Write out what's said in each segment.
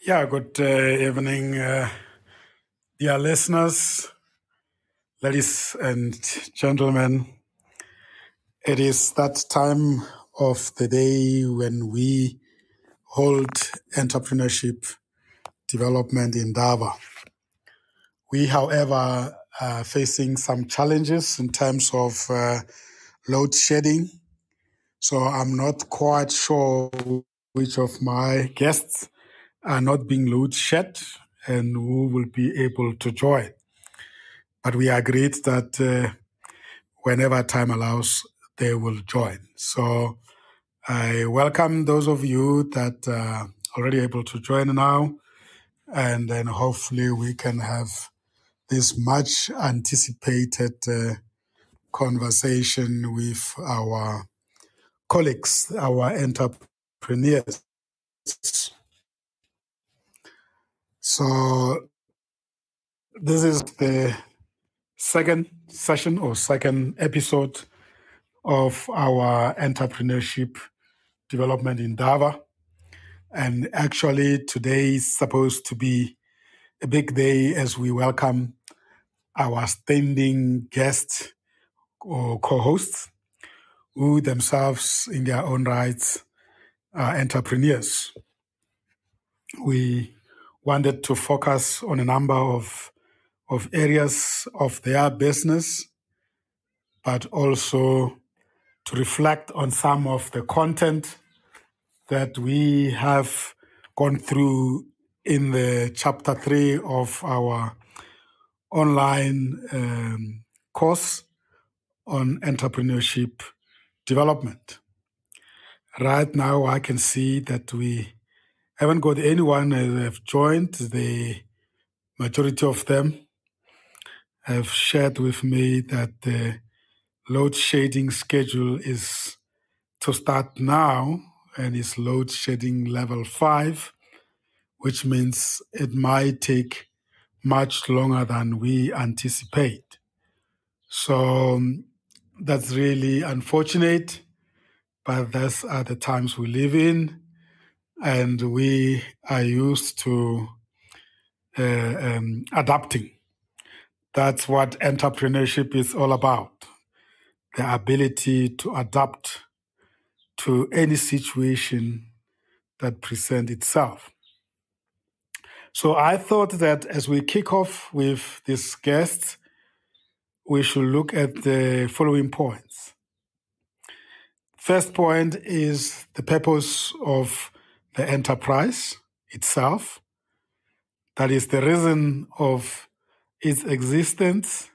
Yeah, good evening, dear listeners, ladies and gentlemen. It is that time of the day when we hold entrepreneurship development in INDABA. We, however, are facing some challenges in terms of load shedding. So I'm not quite sure which of my guests are not being load shed and who will be able to join. But we agreed that whenever time allows, they will join. So I welcome those of you that are already able to join now, and then hopefully we can have this much anticipated conversation with our colleagues, our entrepreneurs. So this is the second session or second episode of our entrepreneurship development in INDABA. And actually today is supposed to be a big day as we welcome our standing guests or co-hosts who themselves in their own rights are entrepreneurs. We wanted to focus on a number of areas of their business, but also to reflect on some of the content that we have gone through in the chapter 3 of our online course on entrepreneurship development. Right now, I can see that we haven't got anyone who have joined. The majority of them have shared with me that the load shedding schedule is to start now and is load shedding level 5, which means it might take much longer than we anticipate. So that's really unfortunate, but those are the times we live in, and we are used to adapting. That's what entrepreneurship is all about, the ability to adapt to any situation that presents itself. So I thought that as we kick off with this guest, we should look at the following points. First point is the purpose of the enterprise itself. That is the reason of its existence,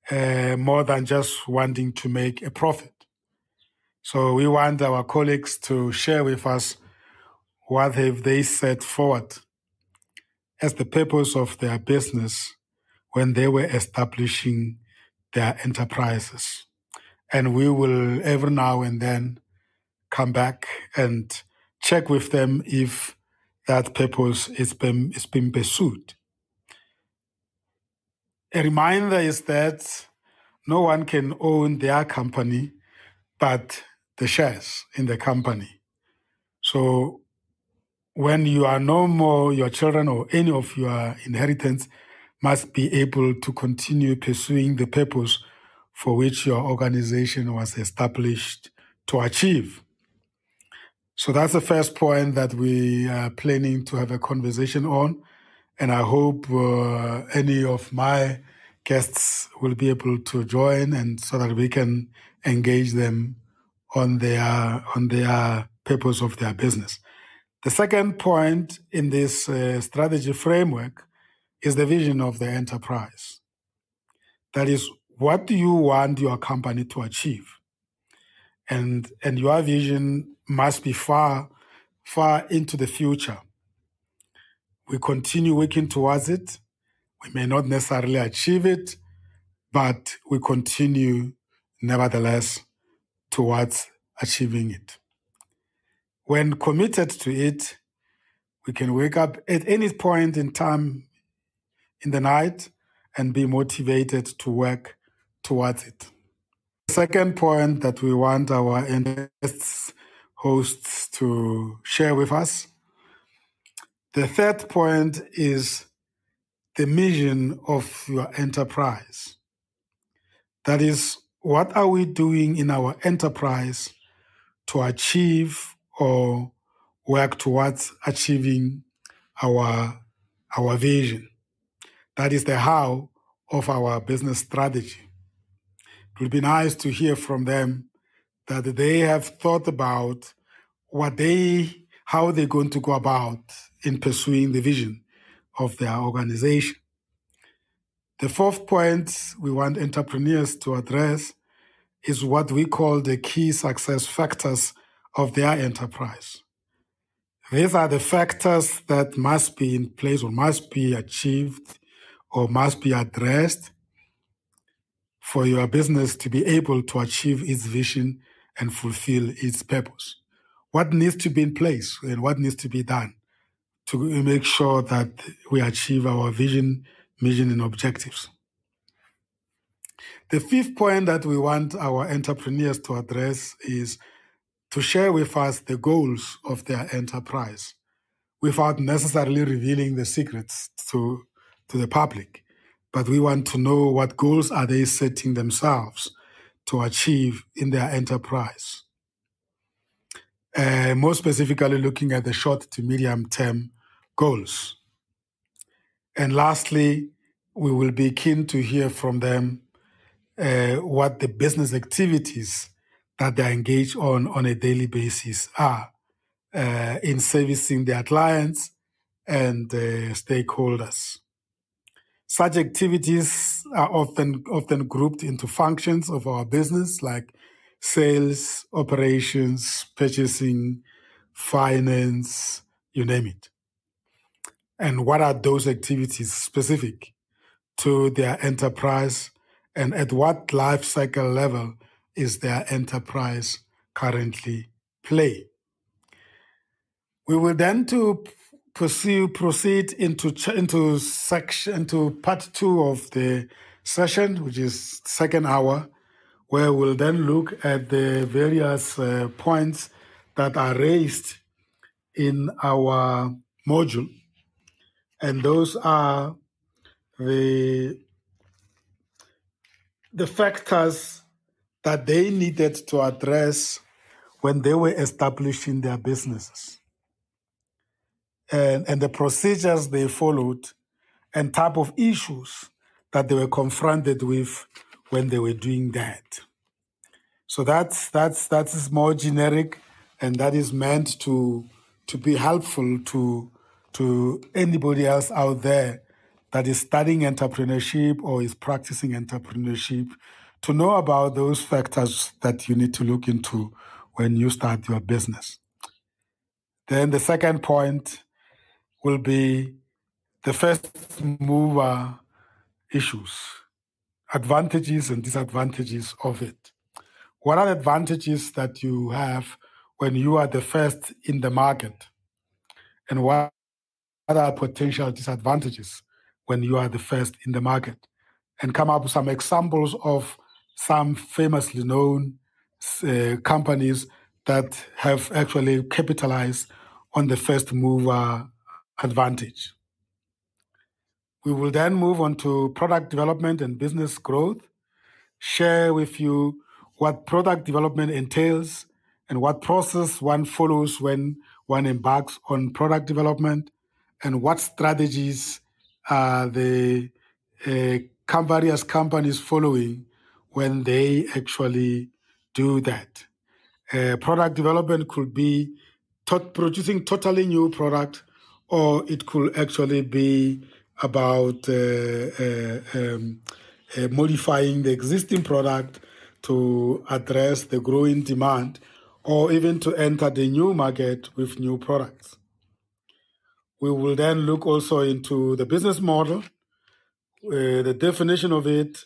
more than just wanting to make a profit. So we want our colleagues to share with us what have they set forward as the purpose of their business when they were establishing their enterprises. And we will every now and then come back and check with them if that purpose is being pursued. A reminder is that no one can own their company but the shares in the company. So when you are no more, your children or any of your inheritance must be able to continue pursuing the purpose for which your organization was established to achieve. So that's the first point that we are planning to have a conversation on. And I hope any of my guests will be able to join, and so that we can engage them on their purpose of their business. The second point in this strategy framework is the vision of the enterprise. That is, what do you want your company to achieve? And your vision must be far into the future. We continue working towards it. We may not necessarily achieve it, but we continue nevertheless towards achieving it. When committed to it, we can wake up at any point in time in the night and be motivated to work towards it. The second point that we want our hosts to share with us The third point is the mission of your enterprise. That is, what are we doing in our enterprise to achieve or work towards achieving our vision? That is the how of our business strategy. It would be nice to hear from them that they have thought about how they're going to go about in pursuing the vision of their organization. The fourth point we want entrepreneurs to address is what we call the key success factors of their enterprise. These are the factors that must be in place or must be achieved or must be addressed for your business to be able to achieve its vision and fulfill its purpose. What needs to be in place and what needs to be done to make sure that we achieve our vision, mission, and objectives. The fifth point that we want our entrepreneurs to address is to share with us the goals of their enterprise without necessarily revealing the secrets to the public. But we want to know what goals are they setting themselves to achieve in their enterprise. More specifically, looking at the short to medium term goals. And lastly, we will be keen to hear from them what the business activities that they engage on a daily basis are in servicing their clients and stakeholders. Such activities are often grouped into functions of our business like sales, operations, purchasing, finance, you name it. And what are those activities specific to their enterprise, and at what life cycle level is their enterprise currently play? We will then proceed into part 2 of the session, which is second hour, where we'll then look at the various points that are raised in our module. And those are the factors that they needed to address when they were establishing their businesses, and the procedures they followed and type of issues that they were confronted with when they were doing that. So that is more generic, and that is meant to be helpful to anybody else out there that is studying entrepreneurship or is practicing entrepreneurship, to know about those factors that you need to look into when you start your business. Then the second point will be the first mover issues, advantages and disadvantages of it. What are the advantages that you have when you are the first in the market? And what are potential disadvantages when you are the first in the market? And come up with some examples of some famously known companies that have actually capitalized on the first mover advantage. We will then move on to product development and business growth, share with you what product development entails and what process one follows when one embarks on product development, and what strategies are the various companies following when they actually do that. Product development could be producing totally new product, or it could actually be about modifying the existing product to address the growing demand, or even to enter the new market with new products. We will then look also into the business model, the definition of it,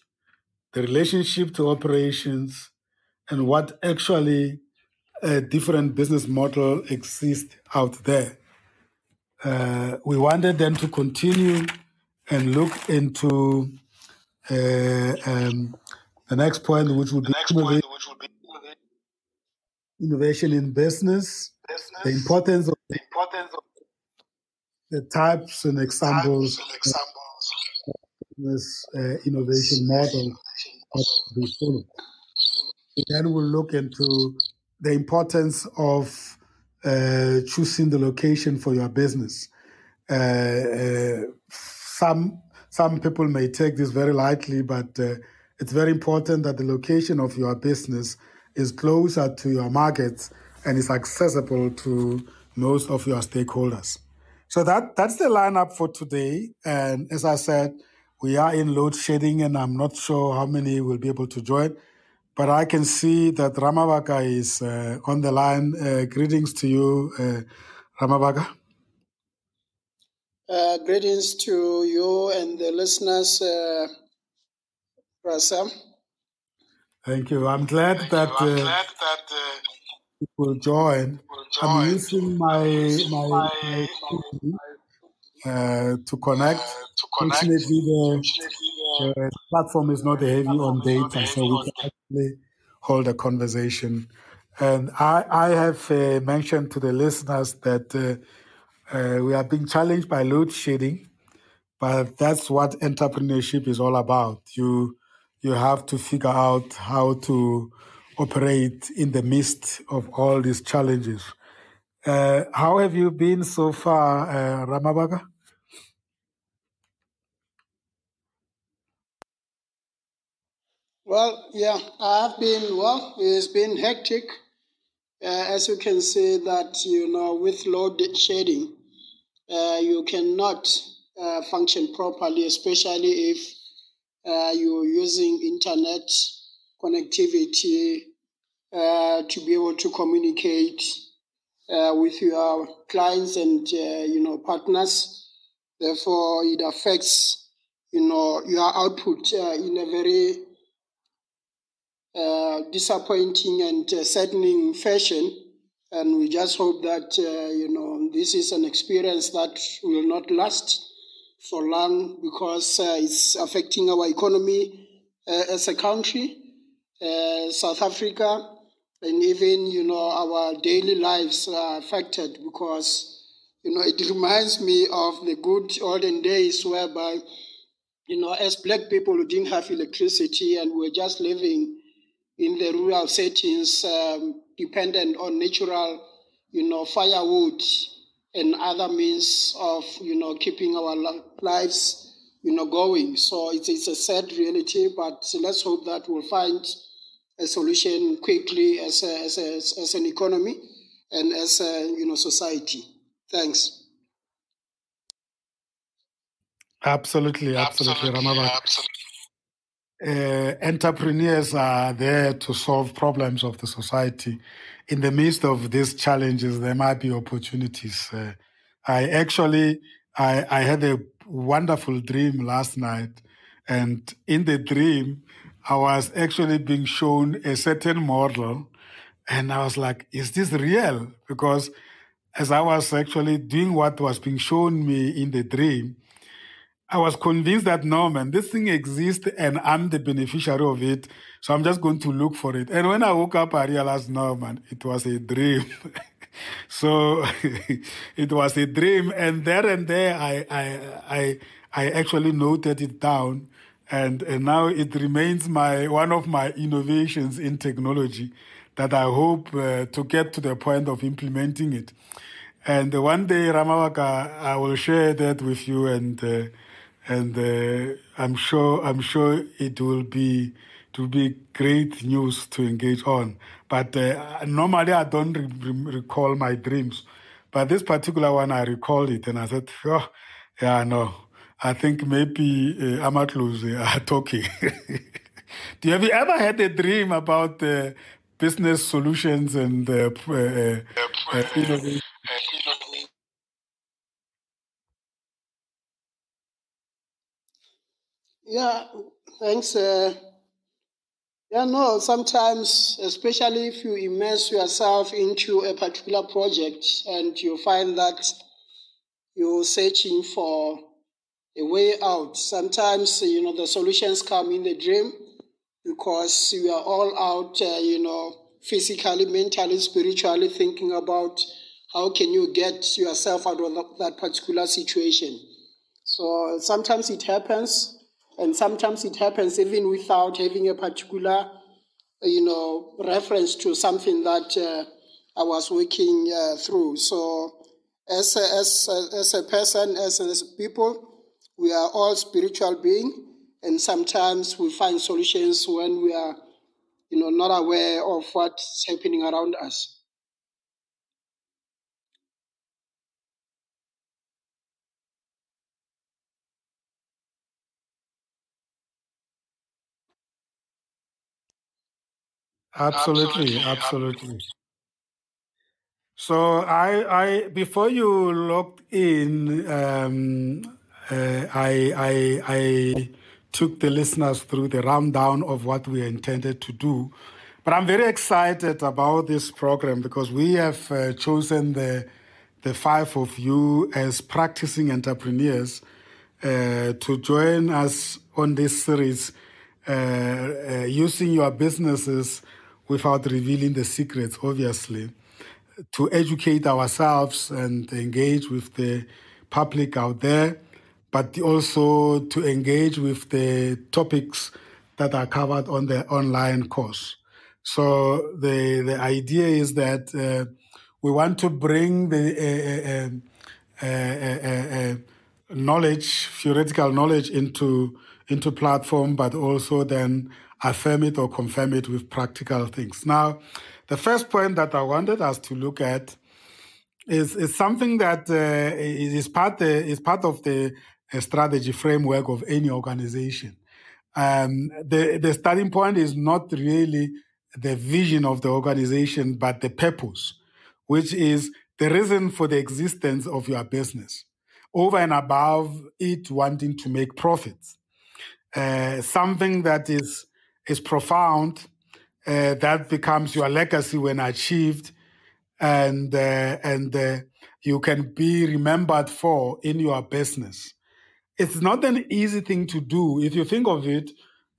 the relationship to operations, and what actually a different business model exists out there. We wanted then to continue and look into the next point, which would be innovation in business, the importance of the types and examples of this innovation model that we follow. Then we'll look into the importance of choosing the location for your business. Some people may take this very lightly, but it's very important that the location of your business is closer to your markets and is accessible to most of your stakeholders. So that's the lineup for today. And as I said, we are in load shedding, and I'm not sure how many will be able to join. But I can see that Ramabaka is on the line. Greetings to you, Ramabaka. Greetings to you and the listeners, Rasa. Thank you. I'm glad that you will join. I'm using my to connect. Fortunately, the platform is not heavy on data, so we can actually hold a conversation. And I have mentioned to the listeners that we are being challenged by load shedding, but that's what entrepreneurship is all about. You have to figure out how to operate in the midst of all these challenges. How have you been so far, Ramabaga? Well, yeah, I've been, it's been hectic. As you can see that, with load shedding, you cannot function properly, especially if you're using internet connectivity to be able to communicate with your clients and, partners. Therefore, it affects, your output in a very disappointing and saddening fashion. And we just hope that, this is an experience that will not last for long, because it's affecting our economy as a country, South Africa, and even, our daily lives are affected, because, it reminds me of the good olden days whereby, as black people who didn't have electricity and were just living in the rural settings, dependent on natural, firewood and other means of, keeping our lives, going. So it's a sad reality, but let's hope that we'll find a solution quickly as an economy and as a, society. Thanks. Absolutely, Ramabaka. Entrepreneurs are there to solve problems of the society. In the midst of these challenges, there might be opportunities. I had a wonderful dream last night, and in the dream, I was actually being shown a certain model, and I was like, is this real? Because as I was actually doing what was being shown me in the dream, I was convinced that, no, man, this thing exists and I'm the beneficiary of it. So I'm just going to look for it. And when I woke up, I realized, no, man, it was a dream. So it was a dream. And there, I actually noted it down. And now it remains one of my innovations in technology that I hope to get to the point of implementing it. And one day, Ramawaka, I will share that with you, and I'm sure it will be great news to engage on. But normally I don't recall my dreams, but this particular one I recalled it, and I said, oh, yeah, no, I think maybe Amatlus are talking. Have you ever had a dream about business solutions and innovation? Yeah, thanks. Sometimes, especially if you immerse yourself into a particular project and you find that you're searching for a way out, sometimes, the solutions come in the dream, because you are all out, physically, mentally, spiritually thinking about how can you get yourself out of that particular situation. So sometimes it happens, and sometimes it happens even without having a particular, reference to something that I was working through. So as a person, as people, we are all spiritual beings, and sometimes we find solutions when we are, not aware of what's happening around us. Absolutely, absolutely. So I before you logged in, I took the listeners through the rundown of what we intended to do. But I'm very excited about this program because we have chosen the five of you as practicing entrepreneurs to join us on this series, using your businesses without revealing the secrets, obviously, to educate ourselves and engage with the public out there, but also to engage with the topics that are covered on the online course. So the idea is that we want to bring the knowledge, theoretical knowledge into platform, but also then affirm it or confirm it with practical things. Now, the first point that I wanted us to look at is something that is part of the strategy framework of any organization. The starting point is not really the vision of the organization, but the purpose, which is the reason for the existence of your business, over and above it wanting to make profits. Something that is profound, that becomes your legacy when achieved, and you can be remembered for in your business. It's not an easy thing to do. If you think of it,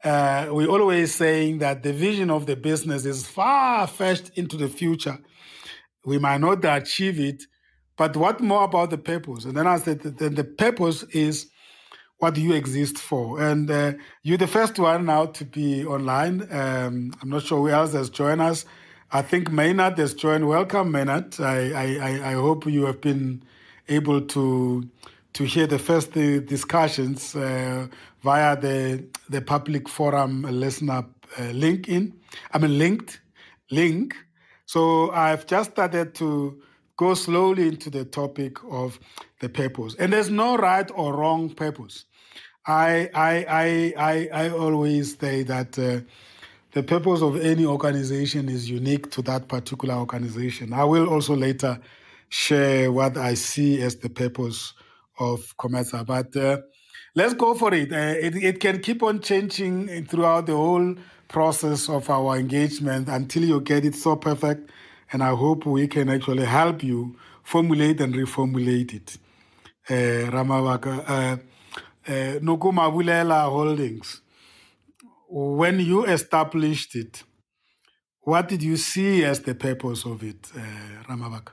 we're always saying that the vision of the business is far-fetched into the future. We might not achieve it, but what more about the purpose? And then I said that the purpose is, what do you exist for? And you're the first one now to be online. I'm not sure who else has joined us. I think Maynard has joined. Welcome, Maynard. I hope you have been able to hear the first discussions via the public forum listener link. So I've just started to go slowly into the topic of the purpose. And there's no right or wrong purpose. I always say that the purpose of any organization is unique to that particular organization. I will also later share what I see as the purpose of Comesa. But let's go for it. It can keep on changing throughout the whole process of our engagement until you get it so perfect. And I hope we can actually help you formulate and reformulate it. Ramavaka, Nokuma Bulela Holdings, when you established it, what did you see as the purpose of it, Ramavaka?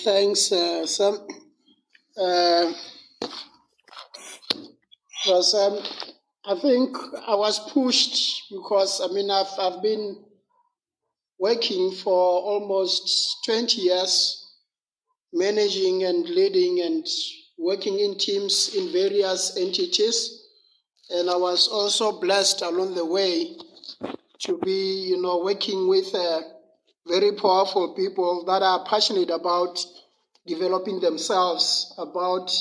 Thanks, Sam. I think I was pushed because I've been working for almost 20 years, managing and leading and working in teams in various entities. And I was also blessed along the way to be, working with very powerful people that are passionate about developing themselves, about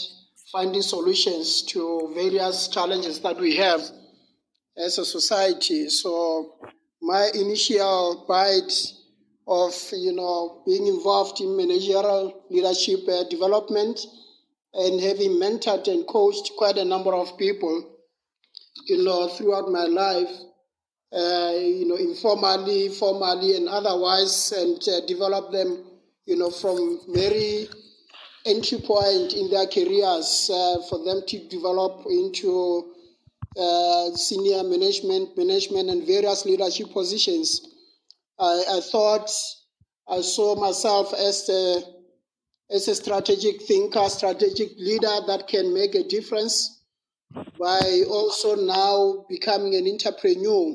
finding solutions to various challenges that we have as a society. So my initial bite of, being involved in managerial leadership development and having mentored and coached quite a number of people, throughout my life, informally, formally, and otherwise, and develop them, from very entry point in their careers for them to develop into senior management, and various leadership positions. I thought I saw myself as a strategic thinker, strategic leader that can make a difference by also now becoming an entrepreneur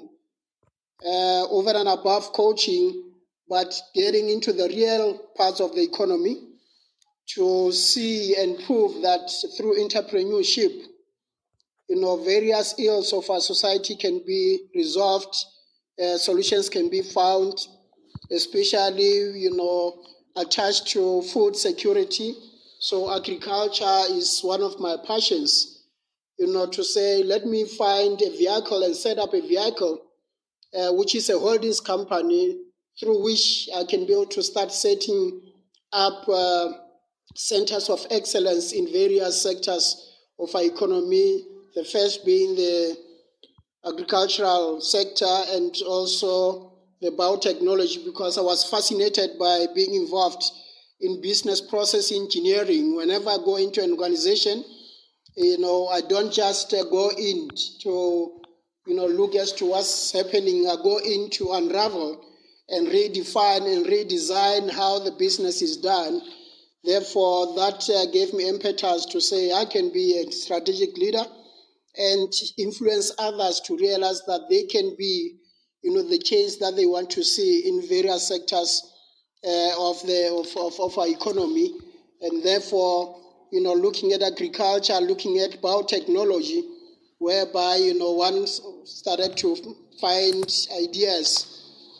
over and above coaching, but getting into the real parts of the economy to see and prove that through entrepreneurship, various ills of our society can be resolved, solutions can be found, especially, attached to food security. So agriculture is one of my passions, to say, let me find a vehicle and set up a vehicle, which is a holdings company through which I can be able to start setting up centers of excellence in various sectors of our economy, the first being the agricultural sector and also the biotechnology, because I was fascinated by being involved in business process engineering. Whenever I go into an organization, I don't just go in to, look as to what's happening. I go in to unravel and redefine and redesign how the business is done. Therefore, that gave me impetus to say I can be a strategic leader and influence others to realize that they can be, the change that they want to see in various sectors of our economy. And therefore, looking at agriculture, looking at biotechnology, whereby, one started to find ideas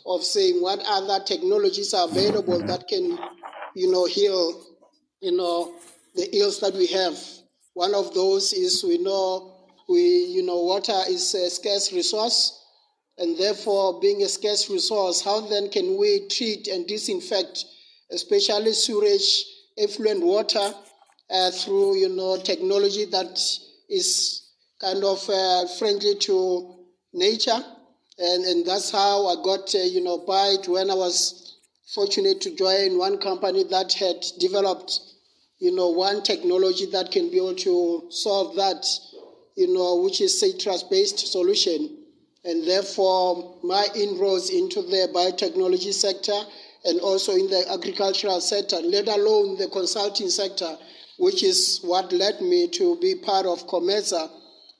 of saying what other technologies are available that can, heal, the ills that we have. One of those is water is a scarce resource, and therefore being a scarce resource, how then can we treat and disinfect, especially sewage, effluent water, through technology that is kind of friendly to nature, and that's how I got by it when I was fortunate to join one company that had developed one technology that can be able to solve that, which is citrus-based solution. And therefore, my inroads into the biotechnology sector and also in the agricultural sector, let alone the consulting sector, which is what led me to be part of COMESA,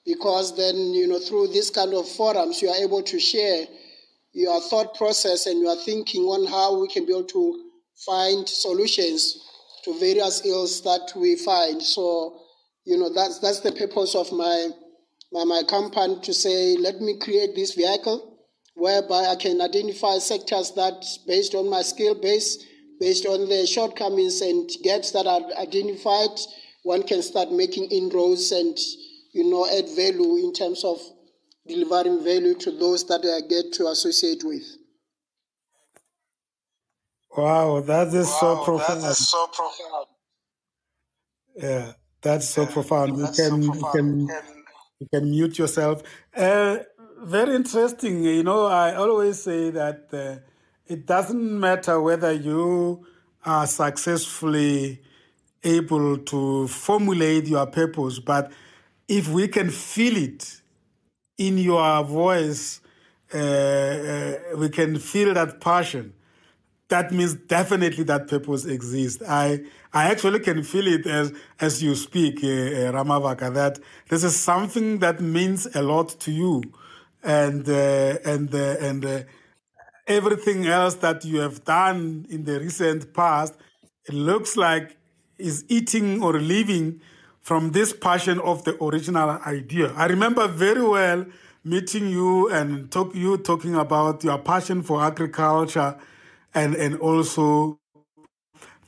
because then, through this kind of forums, you are able to share your thought process and your thinking on how we can be able to find solutions to various ills that we find. So, that's the purpose of my company, to say, let me create this vehicle whereby I can identify sectors that, based on my skill base, based on the shortcomings and gaps that are identified, one can start making inroads and, add value in terms of delivering value to those that I get to associate with. Wow, that is so profound. Yeah, that's so profound. You can mute yourself. Very interesting. I always say that it doesn't matter whether you are successfully able to formulate your purpose, but if we can feel it in your voice, we can feel that passion. That means definitely that purpose exists. I actually can feel it as you speak, Ramavaka, that this is something that means a lot to you, and everything else that you have done in the recent past, it looks like is eating or living from this passion of the original idea. I remember very well meeting you and you talking about your passion for agriculture, and also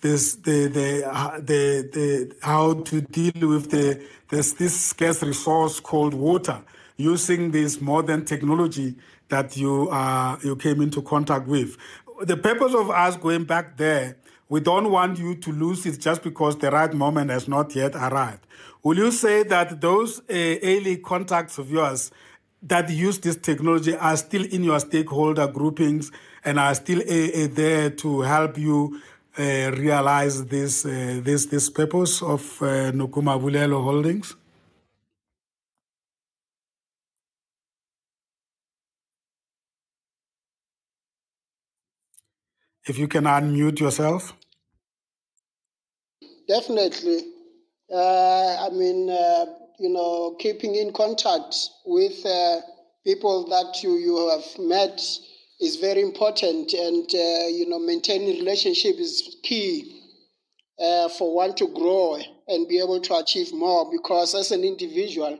this the how to deal with this scarce resource called water, using this modern technology that you came into contact with. The purpose of us going back there, we don't want you to lose it just because the right moment has not yet arrived. Will you say that those early contacts of yours that use this technology are still in your stakeholder groupings and are still there to help you realize this purpose of Nukuma Bulelo Holdings? If you can unmute yourself. Definitely. Keeping in contact with people that you have met is very important, and maintaining relationship is key for one to grow and be able to achieve more. Because as an individual,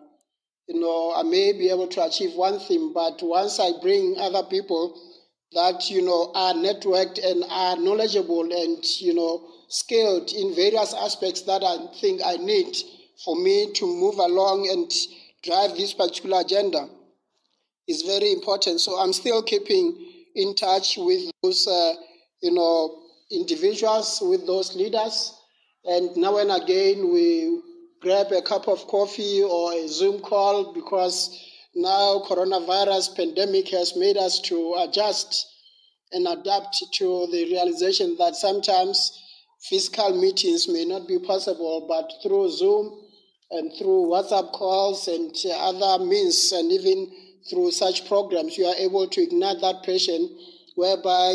I may be able to achieve one thing, but once I bring other people that are networked and are knowledgeable and skilled in various aspects that I think I need for me to move along and drive this particular agenda, is very important. So I'm still keeping in touch with those individuals, with those leaders, and now and again we grab a cup of coffee or a Zoom call, because now coronavirus pandemic has made us to adjust and adapt to the realization that sometimes physical meetings may not be possible, but through Zoom and through WhatsApp calls and other means, and even through such programs, you are able to ignite that passion, whereby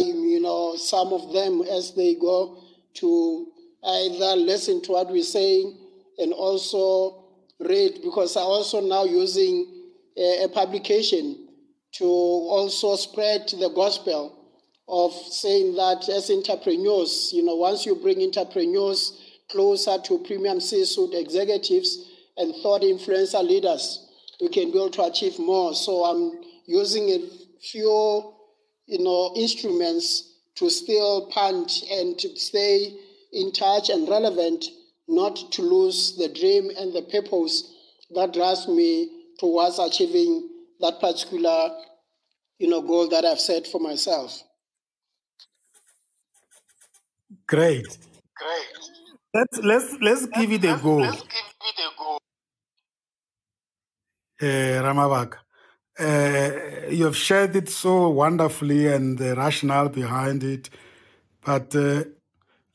some of them, as they go to either listen to what we're saying and also read, because I'm also now using a publication to also spread the gospel of saying that as entrepreneurs, once you bring entrepreneurs closer to premium C-suite executives and thought influencer leaders, we can be able to achieve more. So I'm using a few, instruments to still punch and to stay in touch and relevant, not to lose the dream and the purpose that drives me towards achieving that particular, goal that I've set for myself. Great. Let's give it a go. Ramabak, you have shared it so wonderfully and the rationale behind it, but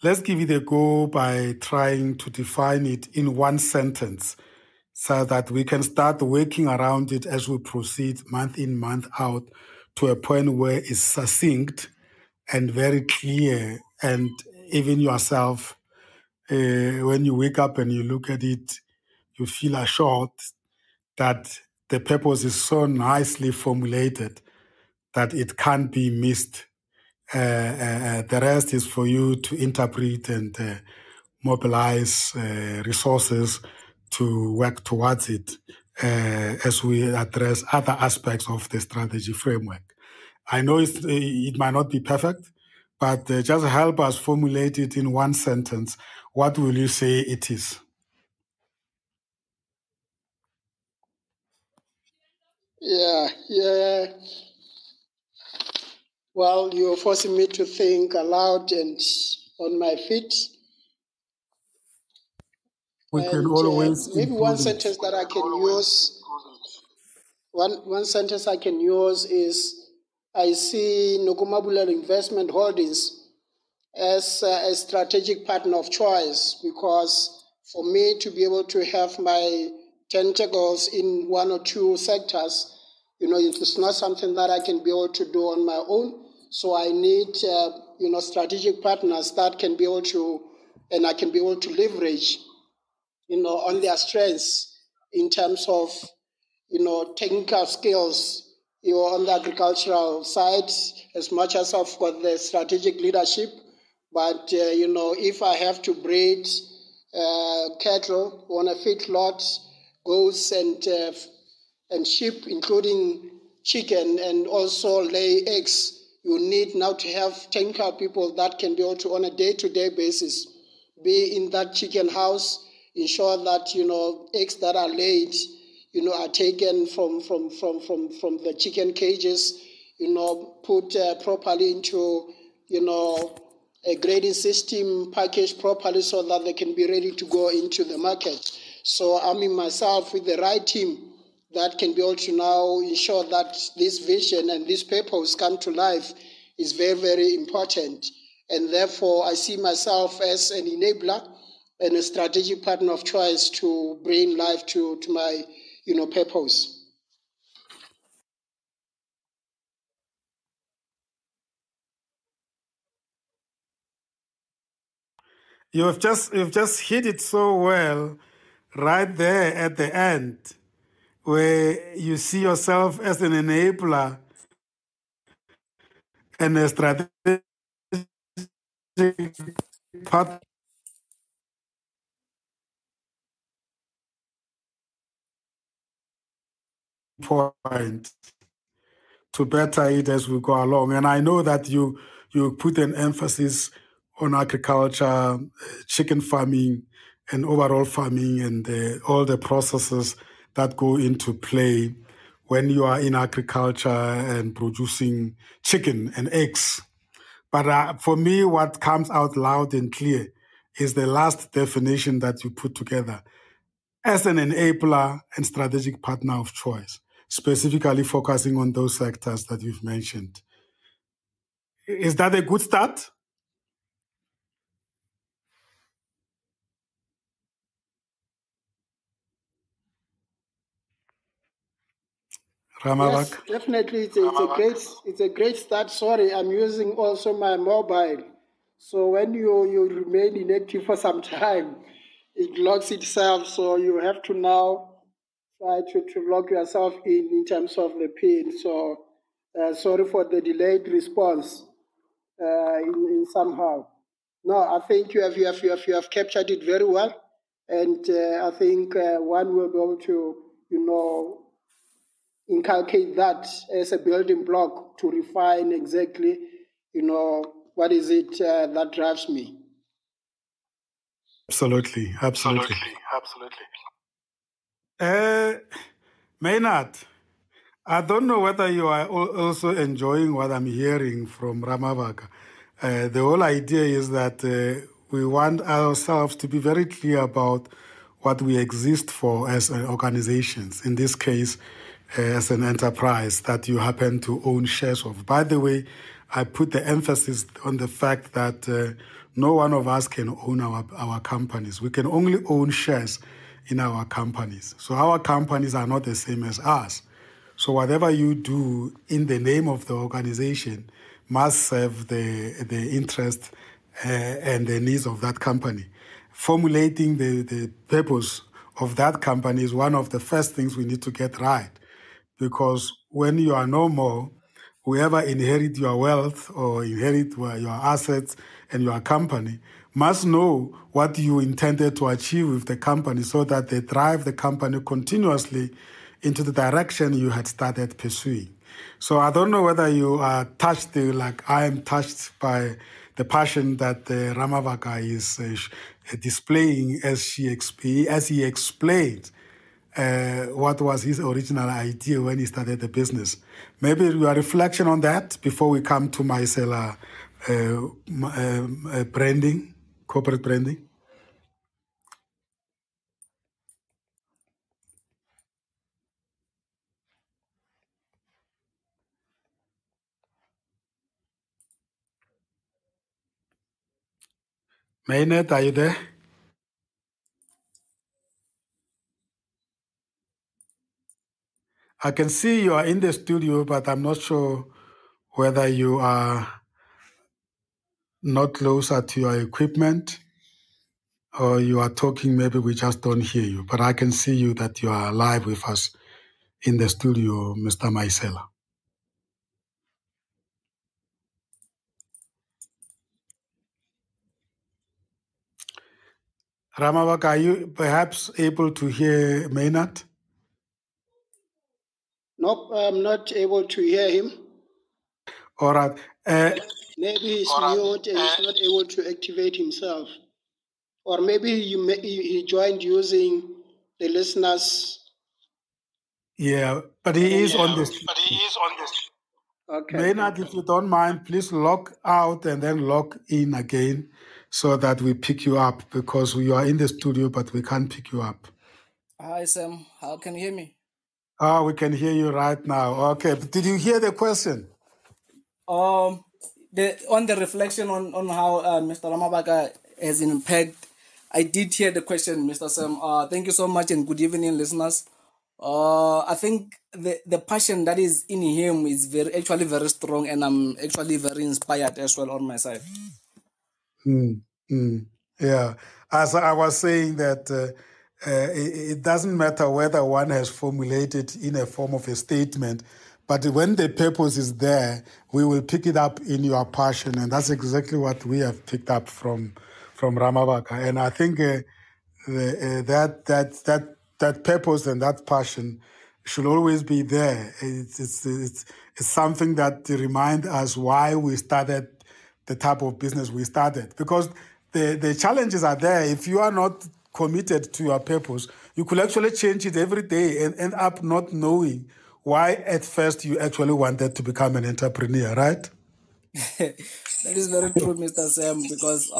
let's give it a go by trying to define it in one sentence so that we can start working around it as we proceed month in, month out, to a point where it's succinct and very clear. And even yourself, when you wake up and you look at it, you feel assured that the purpose is so nicely formulated that it can't be missed. The rest is for you to interpret and mobilize resources to work towards it as we address other aspects of the strategy framework. I know it might not be perfect, but just help us formulate it in one sentence. What will you say it is? Yeah. Well, you're forcing me to think aloud and on my feet. We can always maybe one improve it. sentence that I can use. One sentence I can use is, I see Nokumabulelo Investment Holdings as a strategic partner of choice, because for me to be able to have my tentacles in one or two sectors, it's not something that I can be able to do on my own. So I need, strategic partners that can be able to, and I can be able to leverage, on their strengths in terms of, technical skills, on the agricultural side, as much as I've got the strategic leadership. But, if I have to breed cattle on a feedlot, goats and sheep, including chicken, and also lay eggs, you need now to have technical people that can be able to, on a day-to-day basis, be in that chicken house, ensure that, eggs that are laid, are taken from the chicken cages, put properly into, a grading system, packaged properly so that they can be ready to go into the market. So arming myself with the right team that can be able to now ensure that this vision and this purpose come to life is very, very important. And therefore, I see myself as an enabler and a strategic partner of choice to bring life to my, purpose. you've just hit it so well right there at the end, where you see yourself as an enabler and a strategic partner point to better it as we go along. And I know that you put an emphasis on agriculture, chicken farming, and overall farming, and all the processes that go into play when you are in agriculture and producing chicken and eggs. But for me, what comes out loud and clear is the last definition that you put together as an enabler and strategic partner of choice, specifically focusing on those sectors that you've mentioned. Is that a good start? Ramavak? Yes, definitely. It's a great start. Sorry, I'm using also my mobile. So when you remain inactive for some time, it locks itself. So you have to now try to log yourself in terms of the PIN. So sorry for the delayed response in somehow. No, I think you have captured it very well, and I think one will be able to inculcate that as a building block to refine exactly what is it that drives me. Absolutely. Maynard, I don't know whether you are also enjoying what I'm hearing from Ramavaka. The whole idea is that we want ourselves to be very clear about what we exist for as organizations, in this case, as an enterprise that you happen to own shares of. By the way, I put the emphasis on the fact that no one of us can own our companies. We can only own shares in our companies. So our companies are not the same as us. So whatever you do in the name of the organization must serve the interest and the needs of that company. Formulating the purpose of that company is one of the first things we need to get right. Because when you are no more, whoever inherit your wealth or inherit your assets and your company must know what you intended to achieve with the company so that they drive the company continuously into the direction you had started pursuing. So I don't know whether you are touched like I am touched by the passion that Ramavaka is displaying as he explained what was his original idea when he started the business. Maybe your reflection on that before we come to Marcella branding, corporate branding. Maynard, are you there? I can see you are in the studio, but I'm not sure whether you are not closer to your equipment or you are talking, maybe we just don't hear you. But I can see you that you are live with us in the studio, Mr. Maisela. Ramavak, are you perhaps able to hear Maynard? Nope, I'm not able to hear him. All right. Maybe he's mute and he's not able to activate himself. Or maybe he joined using the listeners. Yeah, but he is on this. Okay. Maynard, if you don't mind, please log out and then log in again so that we pick you up because you are in the studio, but we can't pick you up. Hi, Sam. How can you hear me? Oh, we can hear you right now. Okay, but did you hear the question? On the reflection on how Mr. Ramabaka has an impact, I did hear the question, Mr. Sam. Thank you so much and good evening, listeners. I think the passion that is in him is actually very strong, and I'm actually very inspired as well on my side. Yeah, as I was saying that it doesn't matter whether one has formulated in a form of a statement, but when the purpose is there, we will pick it up in your passion, and that's exactly what we have picked up from Ramabaka. And I think that purpose and that passion should always be there. It's something that reminds us why we started the type of business we started. Because the challenges are there. If you are not committed to your purpose, you could actually change it every day and end up not knowing why at first you actually wanted to become an entrepreneur, right? That is very true, Mr. Sam, because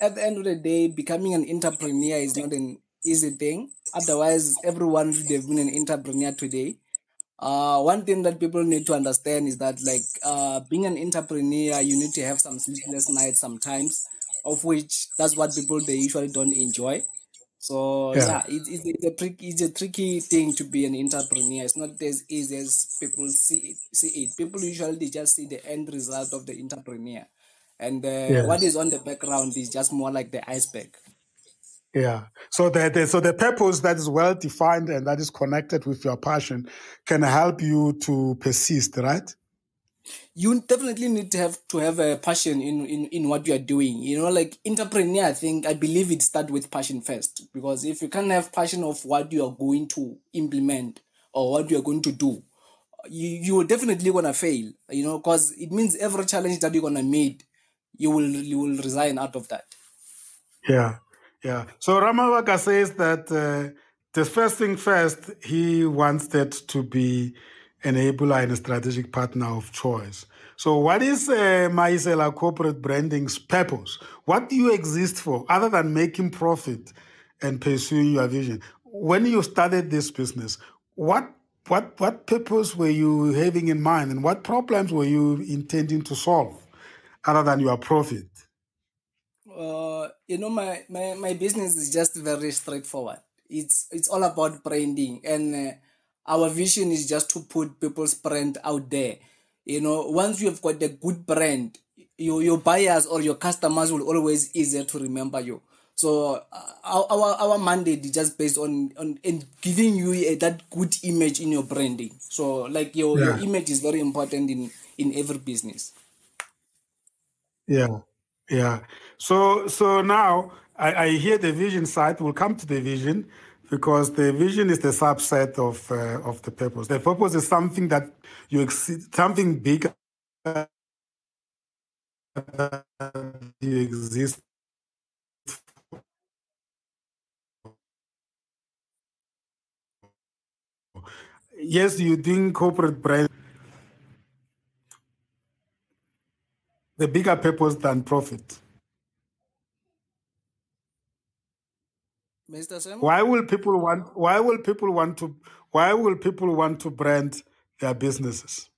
at the end of the day, becoming an entrepreneur is not an easy thing. Otherwise, everyone would have been an entrepreneur today. One thing that people need to understand is that, like, being an entrepreneur, you need to have some sleepless nights sometimes, of which that's what people they usually don't enjoy. So Yeah. yeah, it's a tricky thing to be an entrepreneur. It's not as easy as people see it. People usually just see the end result of the entrepreneur, and what is Yes. on the background is just more like the iceberg. Yeah. So the purpose that is well defined and that is connected with your passion can help you to persist, right? You definitely need to have a passion in what you are doing. You know, like entrepreneur, I believe it starts with passion first. Because if you can't have passion of what you are going to implement or what you are going to do, you're definitely gonna fail. You know, because it means every challenge that you're gonna meet, you will resign out of that. Yeah, yeah. So Ramavaka says that the first thing first, he wants that to be enabler and a strategic partner of choice. So what is Maisela Corporate Branding's purpose? What do you exist for other than making profit and pursuing your vision? When you started this business, what purpose were you having in mind and what problems were you intending to solve other than your profit? You know, my business is just very straightforward. It's all about branding, and our vision is just to put people's brand out there. You know, once you have got a good brand, your buyers or your customers will always easier to remember you. So our mandate is just based on in giving you that good image in your branding. So like your Yeah. image is very important in every business. Yeah, yeah. So now I hear the vision side. We'll come to the vision because the vision is the subset of the purpose. The purpose is something that you exceed, something bigger that you exist. Yes, you're doing corporate brand, the bigger purpose than profit. Mr. Sam? Why will people want? Why will people want to? Why will people want to brand their businesses?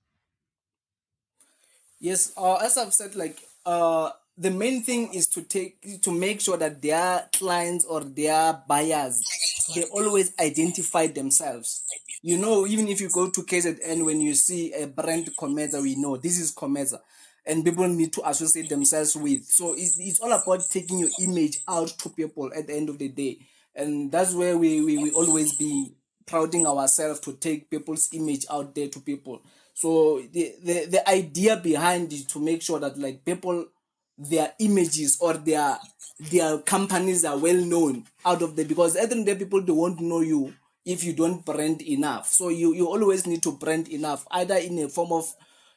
Yes, as I've said, like the main thing is to make sure that their clients or their buyers they always identify themselves. You know, even if you go to KZN when you see a brand Comeza, we know this is Comeza, and people need to associate themselves with. So it's all about taking your image out to people at the end of the day, and that's where we always be prouding ourselves to take people's image out there to people. So the idea behind is to make sure that like people their images or their companies are well known out of there, because at the end of the day people they won't know you if you don't brand enough. So you always need to brand enough, either in a form of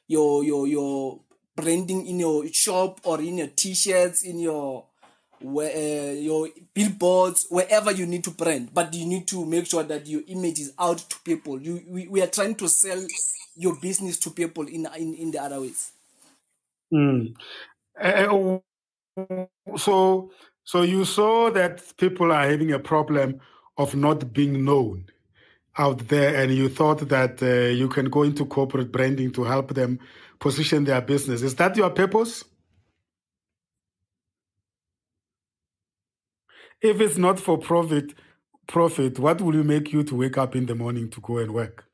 your branding in your shop or in your t-shirts, in your billboards, wherever you need to brand, but you need to make sure that your image is out to people. We are trying to sell your business to people in the other ways. Mm. Uh, so so you saw that people are having a problem of not being known out there, and you thought that you can go into corporate branding to help them position their business. Is that your purpose? If it's not for profit, what will you make you to wake up in the morning to go and work?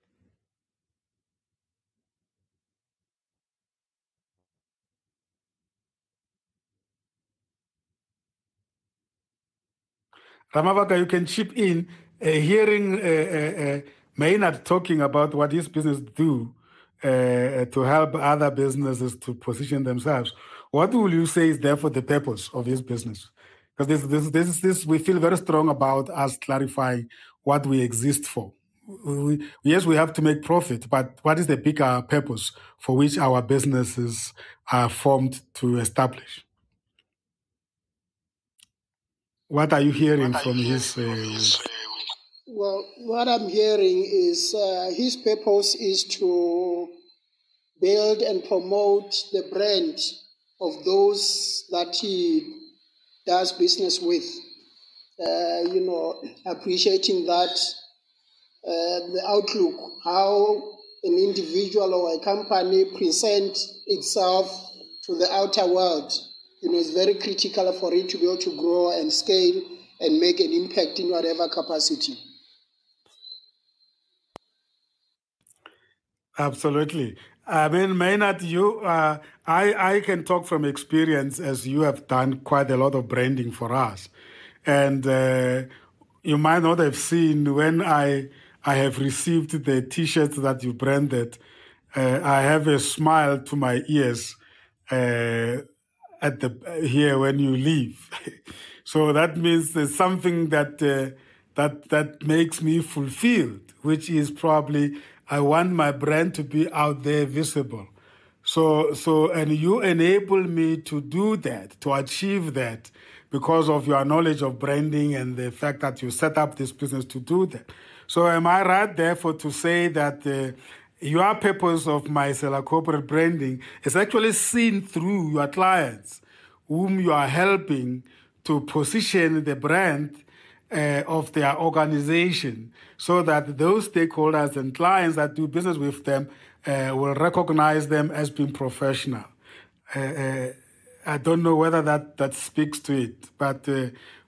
Ramabaka, you can chip in. Hearing Maynard talking about what his business do to help other businesses to position themselves, what will you say is therefore the purpose of his business? Because this we feel very strong about us clarifying what we exist for. Yes, we have to make profit, but what is the bigger purpose for which our businesses are formed to establish? What are you hearing from his words? Well, what I'm hearing is his purpose is to build and promote the brand of those that he does business with. Appreciating that the outlook, how an individual or a company present itself to the outer world, is very critical for it to be able to grow and scale and make an impact in whatever capacity. Absolutely. I mean, Maynard, I can talk from experience as you have done quite a lot of branding for us. And you might not have seen when I have received the T-shirts that you branded, I have a smile to my ears here when you leave. So that means there's something that makes me fulfilled, which is probably I want my brand to be out there visible. And you enable me to do that, to achieve that, because of your knowledge of branding and the fact that you set up this business to do that. So am I right, therefore, to say that your purpose of MySeller corporate branding is actually seen through your clients, whom you are helping to position the brand of their organization, so that those stakeholders and clients that do business with them will recognize them as being professional. I don't know whether that speaks to it, but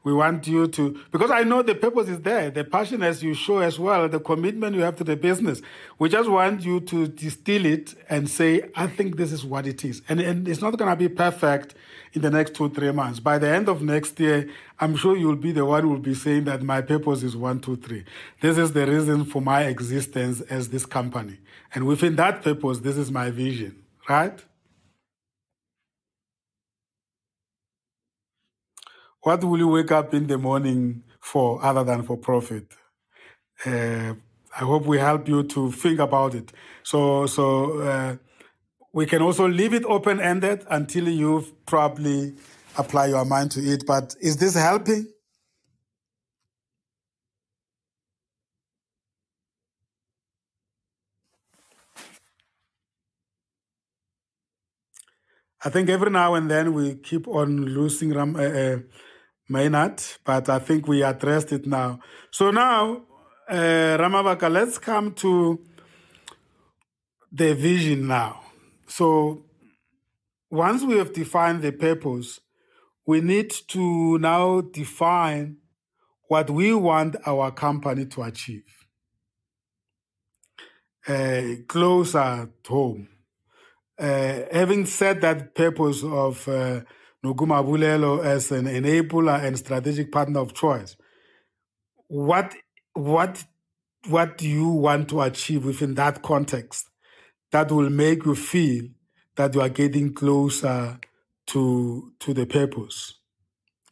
we want you to, because I know the purpose is there, the passion as you show as well, the commitment you have to the business. We just want you to distill it and say, I think this is what it is. And it's not going to be perfect in the next 2-3 months. By the end of next year, I'm sure you'll be the one who will be saying that my purpose is 1, 2, 3. This is the reason for my existence as this company. And within that purpose, this is my vision, right? What will you wake up in the morning for other than for profit? I hope we help you to think about it. So we can also leave it open-ended until you probably apply your mind to it. But is this helping? I think every now and then we keep on losing Maynard, but I think we addressed it now. So now, Ramabaka, let's come to the vision now. So once we have defined the purpose, we need to now define what we want our company to achieve. Closer to home. Having said that purpose of Noguma Bulelo as an enabler and strategic partner of choice, what do you want to achieve within that context that will make you feel that you are getting closer to the purpose?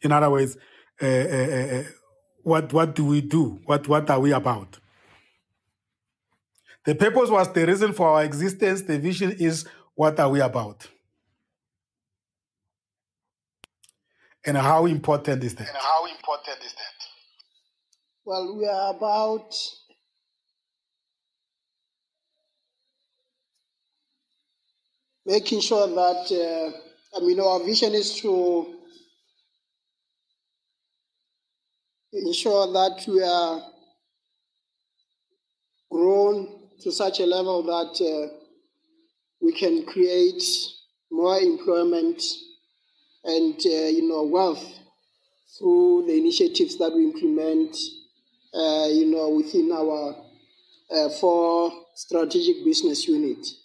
In other words, what do we do? What are we about? The purpose was the reason for our existence. The vision is what are we about? And how important is that? Well, we are about making sure that, our vision is to ensure that we are grown to such a level that we can create more employment and wealth through the initiatives that we implement within our 4 strategic business units.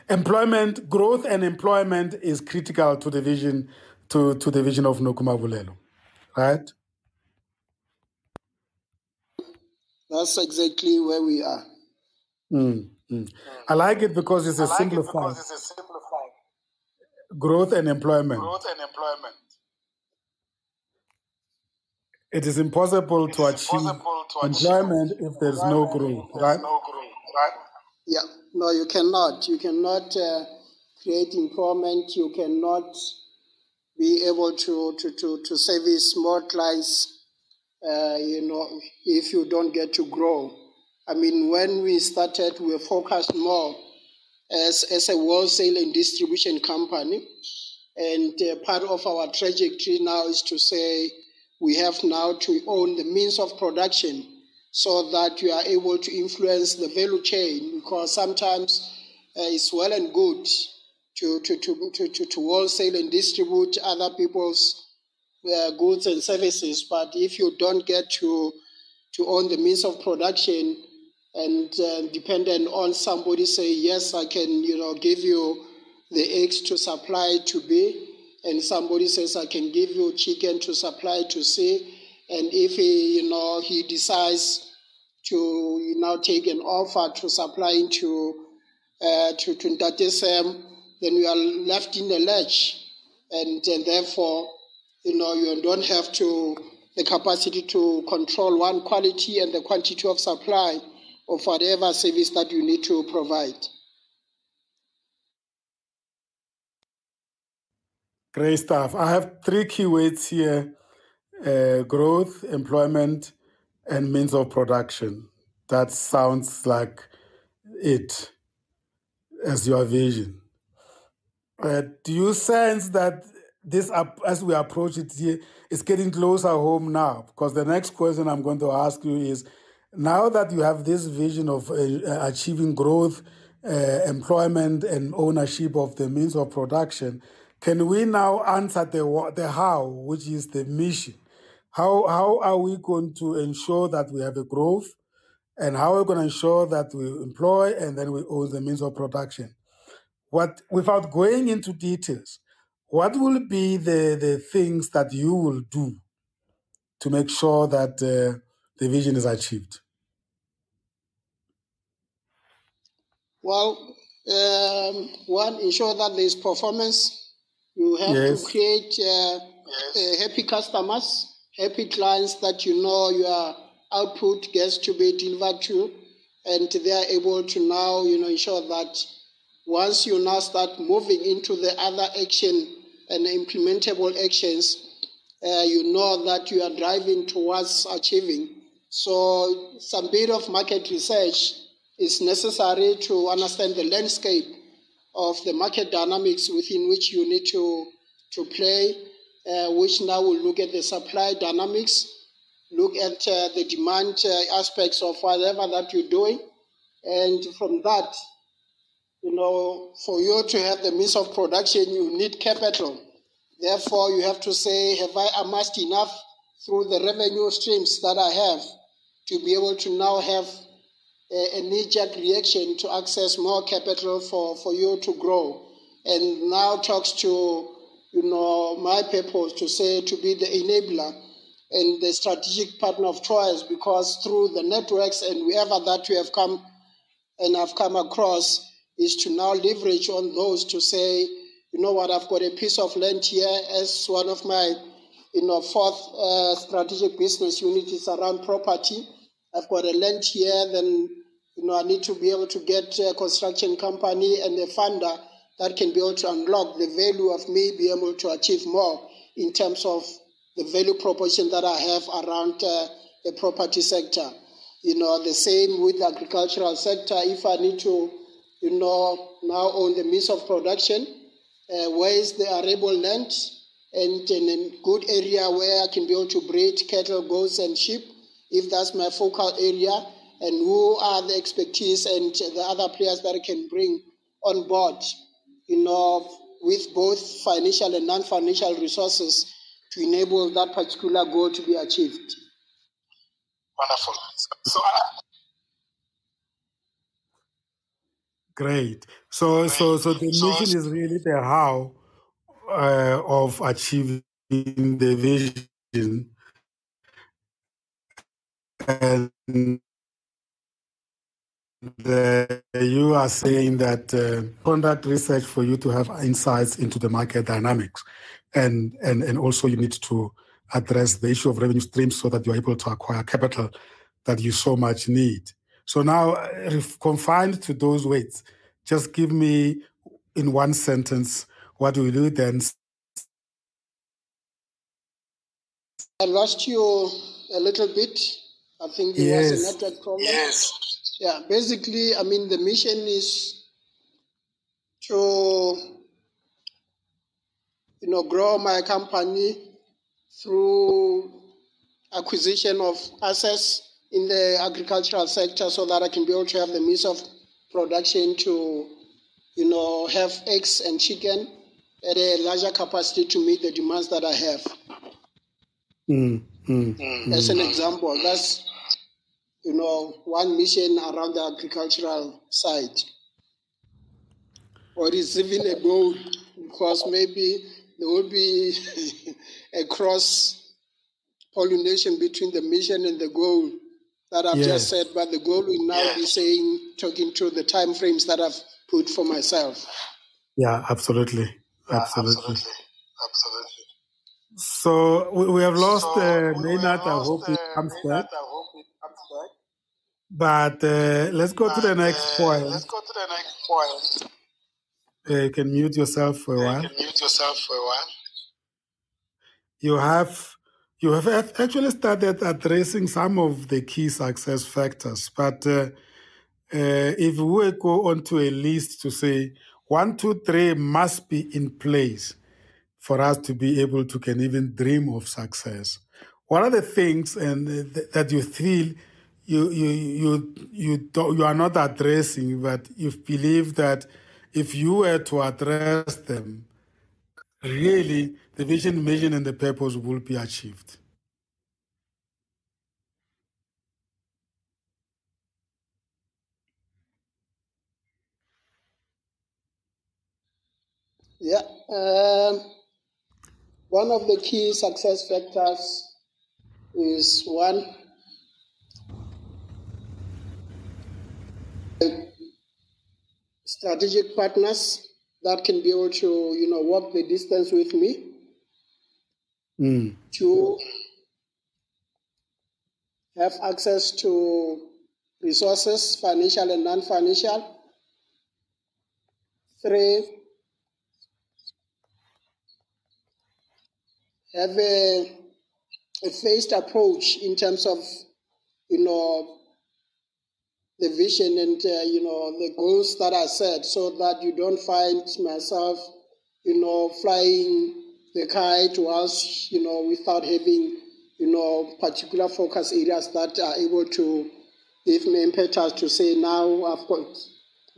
Employment growth and employment is critical to the vision to the vision of Nokumavulelo, right? That's exactly where we are. I like it because it's a simplified growth and employment. It is impossible to achieve employment if there's no growth, right? Yeah, no, you cannot. You cannot create employment. You cannot be able to service more clients, if you don't get to grow. I mean, when we started, we were focused more as a wholesale and distribution company. And part of our trajectory now is to say we have now to own the means of production so that you are able to influence the value chain, because sometimes it's well and good to wholesale and distribute other people's goods and services, but if you don't get to own the means of production and dependent on somebody say, yes, I can, give you the eggs to supply to B, and somebody says, I can give you chicken to supply to C, and if he decides to now take an offer to supply to Ntatesem, then we are left in the lurch, and therefore, you don't have the capacity to control one quality and the quantity of supply of whatever service that you need to provide. Great stuff. I have 3 keywords here: growth, employment, and means of production. That sounds like it as your vision. Do you sense that this, as we approach it here, is getting closer home now? Because the next question I'm going to ask you is, now that you have this vision of achieving growth, employment, and ownership of the means of production, can we now answer the how, which is the mission? How are we going to ensure that we have a growth, and how are we going to ensure that we employ and then we own the means of production? Without going into details, what will be the things that you will do to make sure that the vision is achieved? Well, one, ensure that there is performance. You have to create happy customers, happy clients that your output gets to be delivered to, and they are able to now ensure that once you now start moving into the other action and implementable actions, you know that you are driving towards achieving. So some bit of market research is necessary to understand the landscape of the market dynamics within which you need to play, which now will look at the supply dynamics, look at the demand aspects of whatever that you're doing, and from that, for you to have the means of production, you need capital. Therefore, you have to say, have I amassed enough through the revenue streams that I have to be able to now have a knee-jerk reaction to access more capital for you to grow? And now talks to, my purpose to say to be the enabler and the strategic partner of choice, because through the networks and wherever that we have come and I've come across is to now leverage on those to say, I've got a piece of land here as one of my, fourth strategic business unit is around property. I've got a land here, then, I need to be able to get a construction company and a funder that can be able to unlock the value of me being able to achieve more in terms of the value proposition that I have around the property sector. The same with the agricultural sector. If I need to, now own the means of production, where is the arable land, and in a good area where I can be able to breed cattle, goats, and sheep, if that's my focal area, and who are the expertise and the other players that I can bring on board, with both financial and non-financial resources to enable that particular goal to be achieved. Wonderful. So Great. So the mission is really the how of achieving the vision, and you are saying that conduct research for you to have insights into the market dynamics, and also you need to address the issue of revenue streams so that you're able to acquire capital that you so much need. So now, if confined to those weights, just give me in one sentence what will you then. I lost you a little bit. I think there was a network problem. Yes. Yeah, basically, I mean, the mission is to, grow my company through acquisition of assets in the agricultural sector so that I can be able to have the means of production to, have eggs and chicken at a larger capacity to meet the demands that I have. As an example, that's, one mission around the agricultural side. Or it's even a goal, because maybe there will be a cross-pollination between the mission and the goal that I've just said, but the goal will now be talking to the time frames that I've put for myself. Yeah, absolutely. So we have lost Maynard. I hope he comes back. But let's go to the next point. You can mute yourself for a while. You have actually started addressing some of the key success factors, but if we go onto a list to say 1, 2, 3 must be in place for us to be able to can even dream of success, what are the things that you feel you are not addressing, but you believe that if you were to address them, really the vision, mission, and the purpose will be achieved? Yeah. One of the key success factors is one, strategic partners that can be able to, walk the distance with me. 2, have access to resources, financial and non-financial. 3, have a phased approach in terms of, the vision and, the goals that are set, so that you don't find myself, flying the kite whilst, without having, particular focus areas that are able to give me impetus to say, now I've got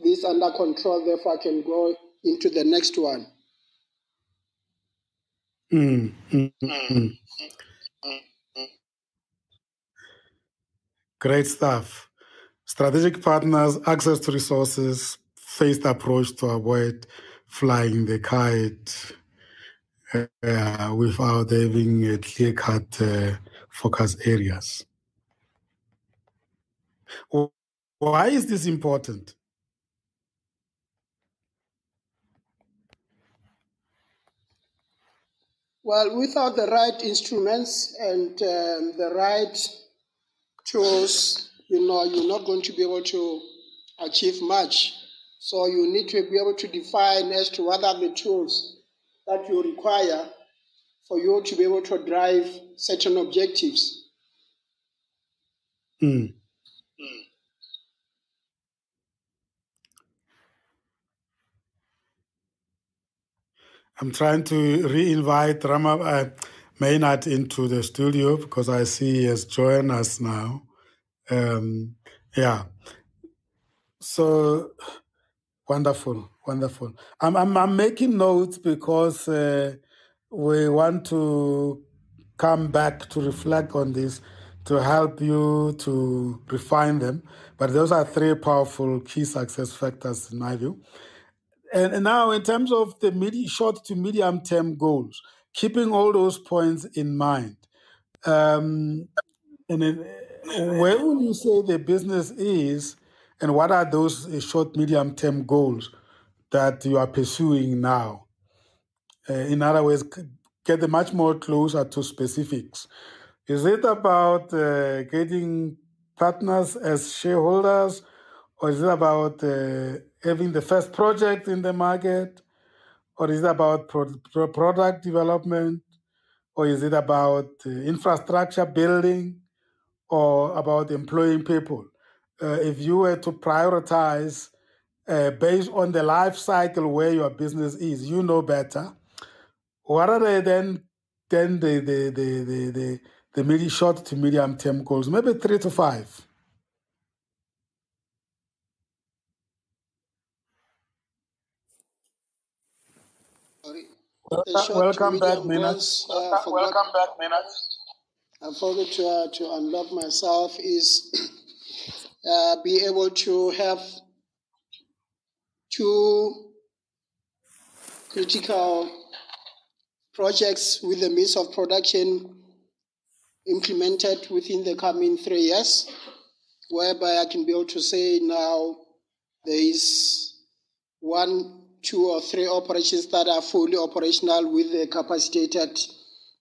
this under control, therefore I can go into the next one. Great stuff. Strategic partners, access to resources, phased approach to avoid flying the kite without having a clear-cut focus areas. Why is this important? Well, without the right instruments and the right tools, you're not going to be able to achieve much. So you need to be able to define as to what are the tools that you require for you to be able to drive certain objectives. I'm trying to re-invite Maynard into the studio because I see he has joined us now. So wonderful. I'm making notes because we want to come back to reflect on this to help you to refine them. But those are three powerful key success factors in my view. And now in terms of the short to medium term goals, keeping all those points in mind, and then, where will you say the business is, and what are those short, medium term goals that you are pursuing now? In other words, get much more closer to specifics. Is it about getting partners as shareholders, or is it about having the first project in the market, or is it about product development, or is it about infrastructure building, or about employing people? If you were to prioritize based on the life cycle where your business is, you know better. What are then the short to medium term goals? Maybe 3 to 5. The short to Welcome back, medium Minat. goals, Welcome back, Minat. I forgot to unlock myself, is be able to have 2 critical projects with the means of production implemented within the coming 3 years, whereby I can be able to say now there is 1, 2, or 3 operations that are fully operational with the capacitated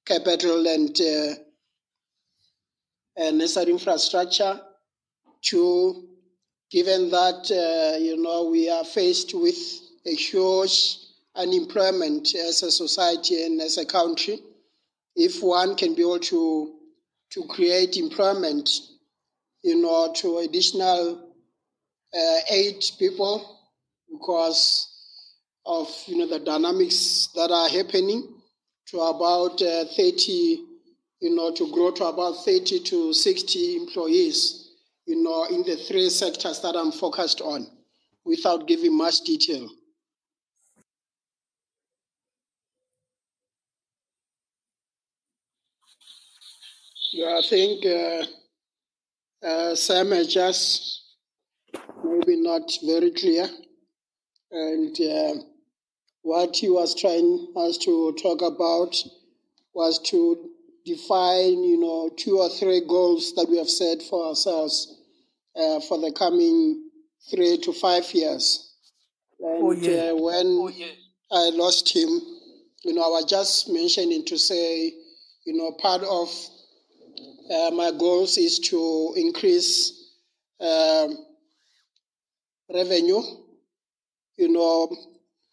capital and necessary infrastructure. 2, given that we are faced with a huge unemployment as a society and as a country, if one can be able to create employment, to additional 8 people, because of the dynamics that are happening, to about 30, to grow to about 30 to 60 employees, in the 3 sectors that I'm focused on, without giving much detail. Yeah, I think Sam has just maybe not very clear, and what he was trying us to talk about was to define, 2 or 3 goals that we have set for ourselves for the coming 3 to 5 years. And when I lost him, I was just mentioning to say, part of my goals is to increase revenue,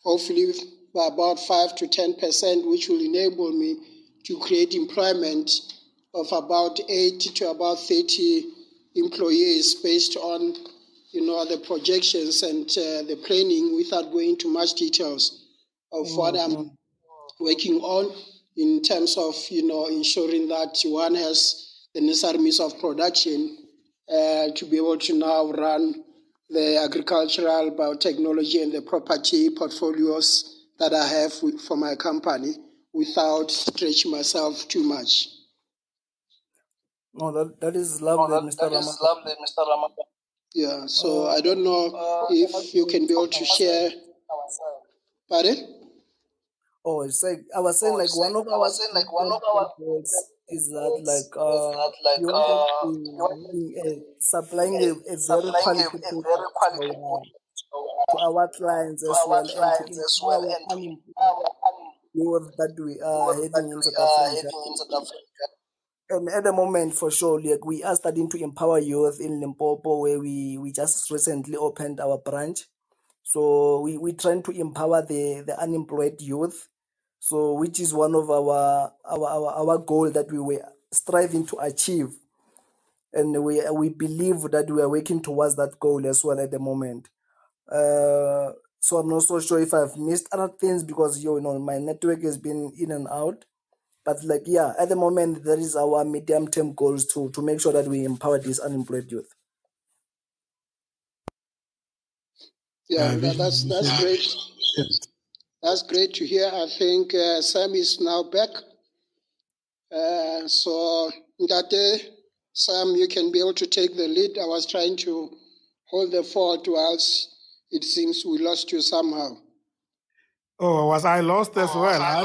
hopefully by about 5 to 10%, which will enable me to create employment of about 80 to about 30 employees based on, the projections and the planning, without going into much details of what I'm working on in terms of, ensuring that one has the necessary means of production to be able to now run the agricultural, biotechnology, and the property portfolios that I have for my company without stretching myself too much. No, that is lovely, Mr. Rama. Yeah, so I don't know if you can be able to share. Pardon? Oh, it's like I was saying, like one of our goals is that we want to be supplying a very quality product to our clients as well, and to empower unemployed youth that we are having in South Africa. And at the moment, for sure, like we are starting to empower youth in Limpopo, where we just recently opened our branch. So we trying to empower the unemployed youth. So which is one of our goal that we were striving to achieve. And we believe that we are working towards that goal as well at the moment. So I'm not so sure if I've missed other things, because my network has been in and out. But at the moment, that is our medium-term goals to make sure that we empower these unemployed youth. Yeah, that's great. That's great to hear. I think Sam is now back. So, Ngate, Sam, you can be able to take the lead. I was trying to hold the fort whilst it seems we lost you somehow. Oh, was I lost as well? I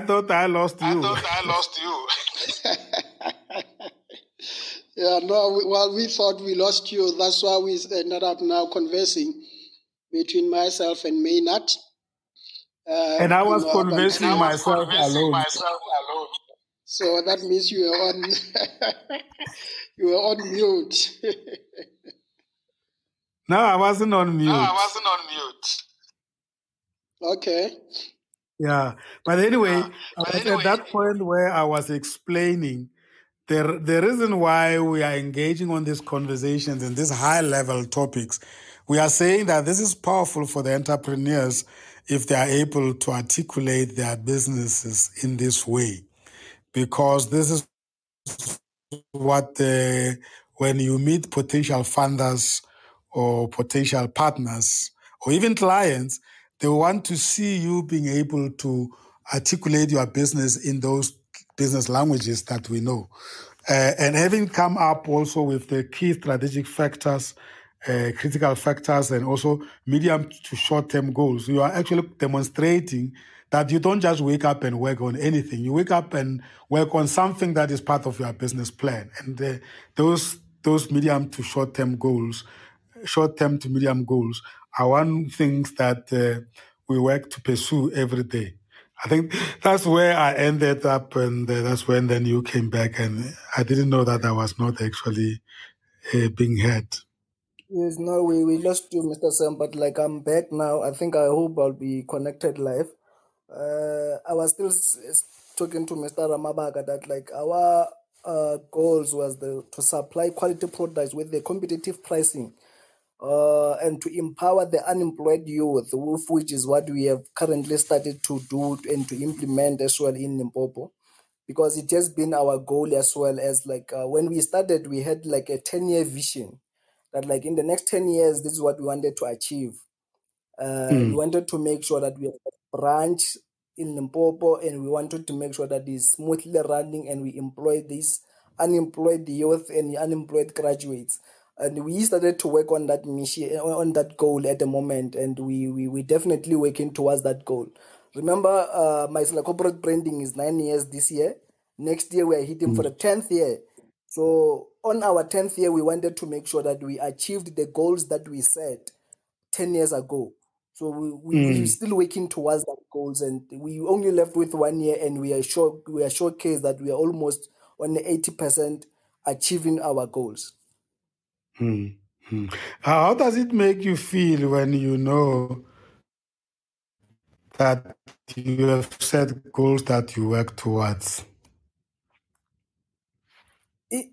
thought I lost you. Yeah, no, well, we thought we lost you. That's why we ended up now conversing between myself and Maynard. And I was conversing myself alone. So that means you were on you were on mute. No, I wasn't on mute. Okay. Yeah. But anyway, I was at that point where I was explaining the reason why we are engaging on these conversations and these high-level topics. We are saying that this is powerful for the entrepreneurs if they are able to articulate their businesses in this way, because this is what when you meet potential funders or potential partners or even clients, they want to see you being able to articulate your business in those business languages that we know. And having come up also with the key strategic factors, critical factors, and also medium to short-term goals, you are actually demonstrating that you don't just wake up and work on anything. You wake up and work on something that is part of your business plan. And those medium to short-term goals, short-term to medium goals, are one things that we work to pursue every day. I think that's where I ended up, and that's when then you came back, and I didn't know that I was not actually being heard. Yes, no, we lost you, Mr. Sam, but like I'm back now. I hope I'll be connected live. I was still talking to Mr. Ramabaga that like our goals was to supply quality products with the competitive pricing, and to empower the unemployed youth, which is what we have currently started to do and to implement as well in Limpopo, because it has been our goal as well. As like when we started, we had like a 10-year vision that like in the next 10 years, this is what we wanted to achieve. We wanted to make sure that we have a branch in Limpopo, and we wanted to make sure that it's smoothly running and we employ these unemployed youth and unemployed graduates. And we started to work on that mission, on that goal at the moment, and we definitely working towards that goal. Remember, my corporate branding is 9 years this year. Next year, we are hitting for the 10th year. So on our 10th year, we wanted to make sure that we achieved the goals that we set 10 years ago. So we're still working towards that goals, and we only left with 1 year, and we are showcased that we are almost on the 80% achieving our goals. How does it make you feel when you know that you have set goals that you work towards? I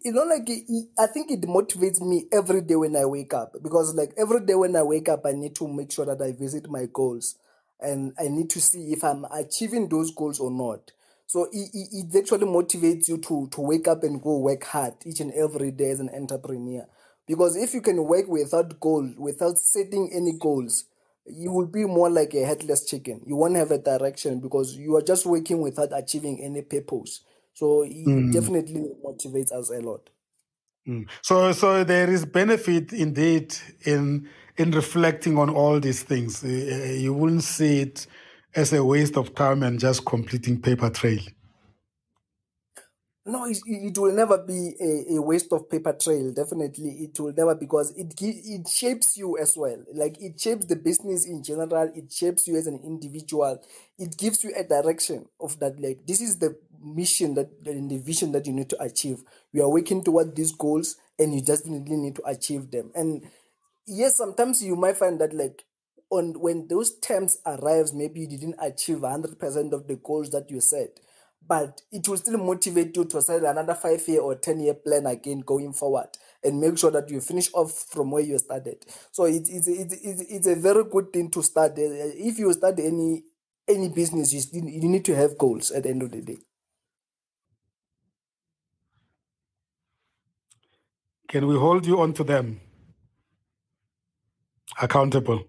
think it motivates me every day when I wake up, because like every day when I wake up, I need to make sure that I visit my goals, and I need to see if I'm achieving those goals or not. So it actually motivates you to wake up and go work hard each and every day as an entrepreneur. Because if you can work without goal, without setting any goals, you will be more like a headless chicken. You won't have a direction because you are just working without achieving any purpose. So it definitely motivates us a lot. So there is benefit indeed in reflecting on all these things. You wouldn't see it as a waste of time and just completing paper trail. No, it will never be a waste of paper trail. Definitely, it will never, because it shapes you as well. Like it shapes the business in general. It shapes you as an individual. It gives you a direction of that. Like this is the mission and the vision that you need to achieve. You are working toward these goals, and you definitely need to achieve them. And yes, sometimes you might find that like when those terms arrives, maybe you didn't achieve 100% of the goals that you set, but it will still motivate you to set another 5-year or 10-year plan again going forward, and make sure that you finish off from where you started. So it's a very good thing to start. If you start any business, you need to have goals at the end of the day. Can we hold you onto them accountable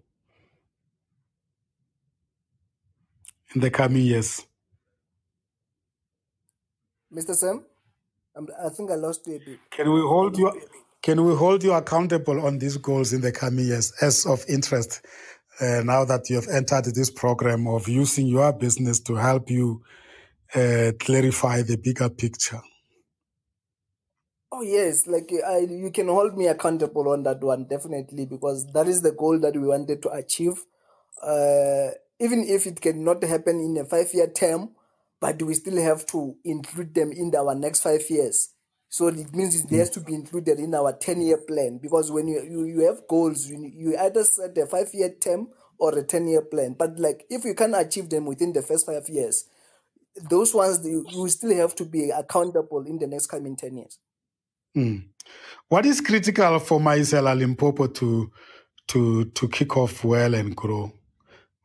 in the coming years? Mr. Sam? I think I lost you a bit. Can we hold you accountable on these goals in the coming years as of interest? Now that you have entered this program of using your business to help you clarify the bigger picture. Oh yes, like you can hold me accountable on that one, definitely, because that is the goal that we wanted to achieve. Even if it cannot happen in a 5-year term, but we still have to include them in our next 5 years. So it means it has to be included in our 10-year plan, because when you have goals, you either set a 5-year term or a 10-year plan. But like if you can't achieve them within the first 5 years, those ones you still have to be accountable in the next coming 10 years. What is critical for Maisela Limpopo to kick off well and grow?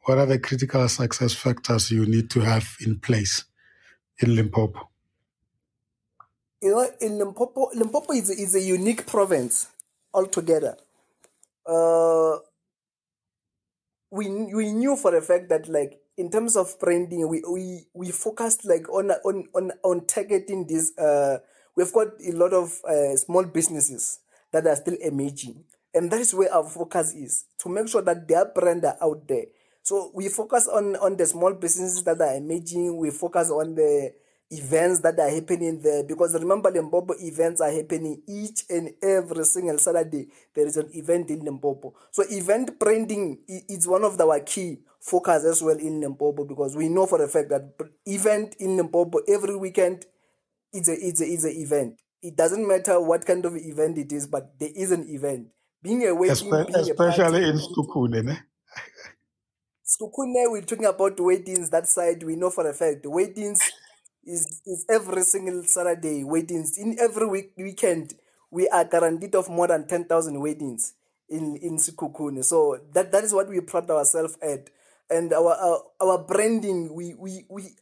What are the critical success factors you need to have in place in Limpopo? You know, in Limpopo is a unique province altogether. We knew for a fact that like in terms of branding, we focused like on targeting this. We've got a lot of small businesses that are still emerging, and that is where our focus is, to make sure that their brand are out there. So we focus on the small businesses that are emerging. We focus on the events that are happening there, because remember, Limpopo events are happening each and every single Saturday. There is an event in Limpopo. So event branding is one of our key focus as well in Limpopo, because we know for a fact that event in Limpopo every weekend is a event. It doesn't matter what kind of event it is, but there is an event. Being a wedding, being a party. Especially in Stukune. Skukune, we're talking about weddings that side. We know for a fact the weddings is every single Saturday. Weddings in every weekend. We are guaranteed of more than 10,000 weddings in Sikukune. So that is what we pride ourselves at. And our branding, we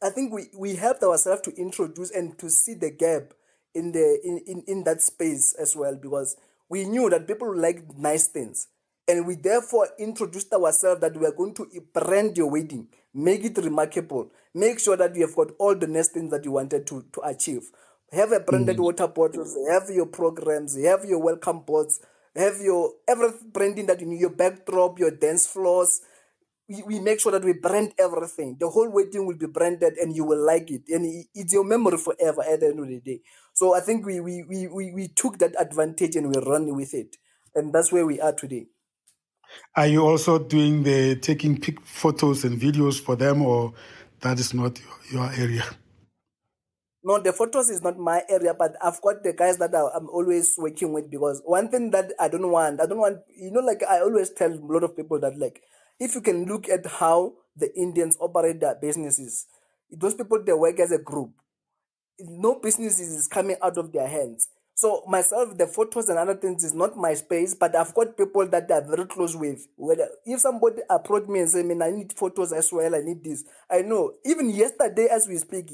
I think we helped ourselves to introduce and to see the gap in that space as well, because we knew that people like nice things. And we therefore introduced ourselves that we are going to brand your wedding, make it remarkable, make sure that you have got all the nice things that you wanted to achieve. Have a branded water bottles, have your programs, have your welcome boards, have your every branding that you need, your backdrop, your dance floors. We make sure that we brand everything. The whole wedding will be branded and you will like it. And it's your memory forever at the end of the day. So I think we took that advantage and we run with it. And that's where we are today. Are you also doing the taking photos and videos for them, or that is not your area? No, the photos is not my area, but I've got the guys that I'm always working with, because one thing that I don't want, like I always tell a lot of people that like, if you can look at how the Indians operate their businesses, those people, they work as a group. No business is coming out of their hands. So myself, the photos and other things is not my space, but I've got people that they are very close with. Whether if somebody approach me and say, "Man, I need photos as well. I need this." I know. Even yesterday, as we speak,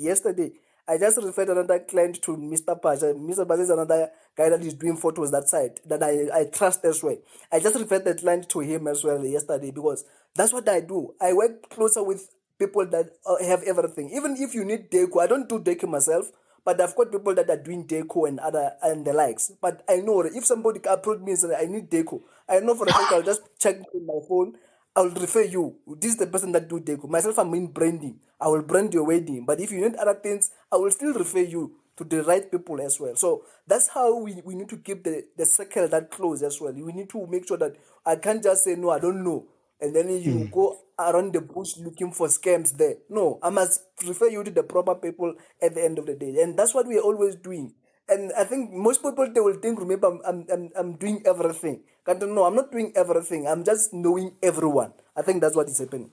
I just referred another client to Mr. Pasha. Mr. Pasha is another guy that is doing photos that side that I trust as well. I just referred the client to him as well yesterday, because that's what I do. I work closer with people that have everything. Even if you need deco, I don't do deco myself, but I've got people that are doing deco and the likes. But I know that if somebody approach me and say, I need deco, I know for a fact I'll just check in my phone. I'll refer you. This is the person that do deco. Myself, I'm in branding. I will brand your wedding. But if you need other things, I will still refer you to the right people as well. So that's how we need to keep the circle that close as well. We need to make sure that I can't just say, no, I don't know. And then you go around the bush looking for scams there. No, I must refer you to the proper people at the end of the day. And that's what we are always doing. And I think most people, they will think, remember, I'm doing everything. No, I'm not doing everything. I'm just knowing everyone. I think that's what is happening.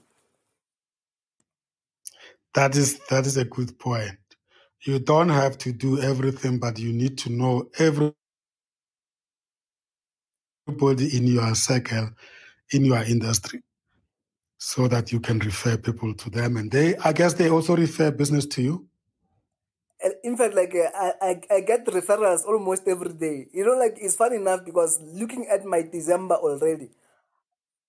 That is a good point. You don't have to do everything, but you need to know everybody in your circle, in your industry, so that you can refer people to them. And I guess they also refer business to you. In fact, like I get referrals almost every day. Like it's fun enough, because looking at my December already,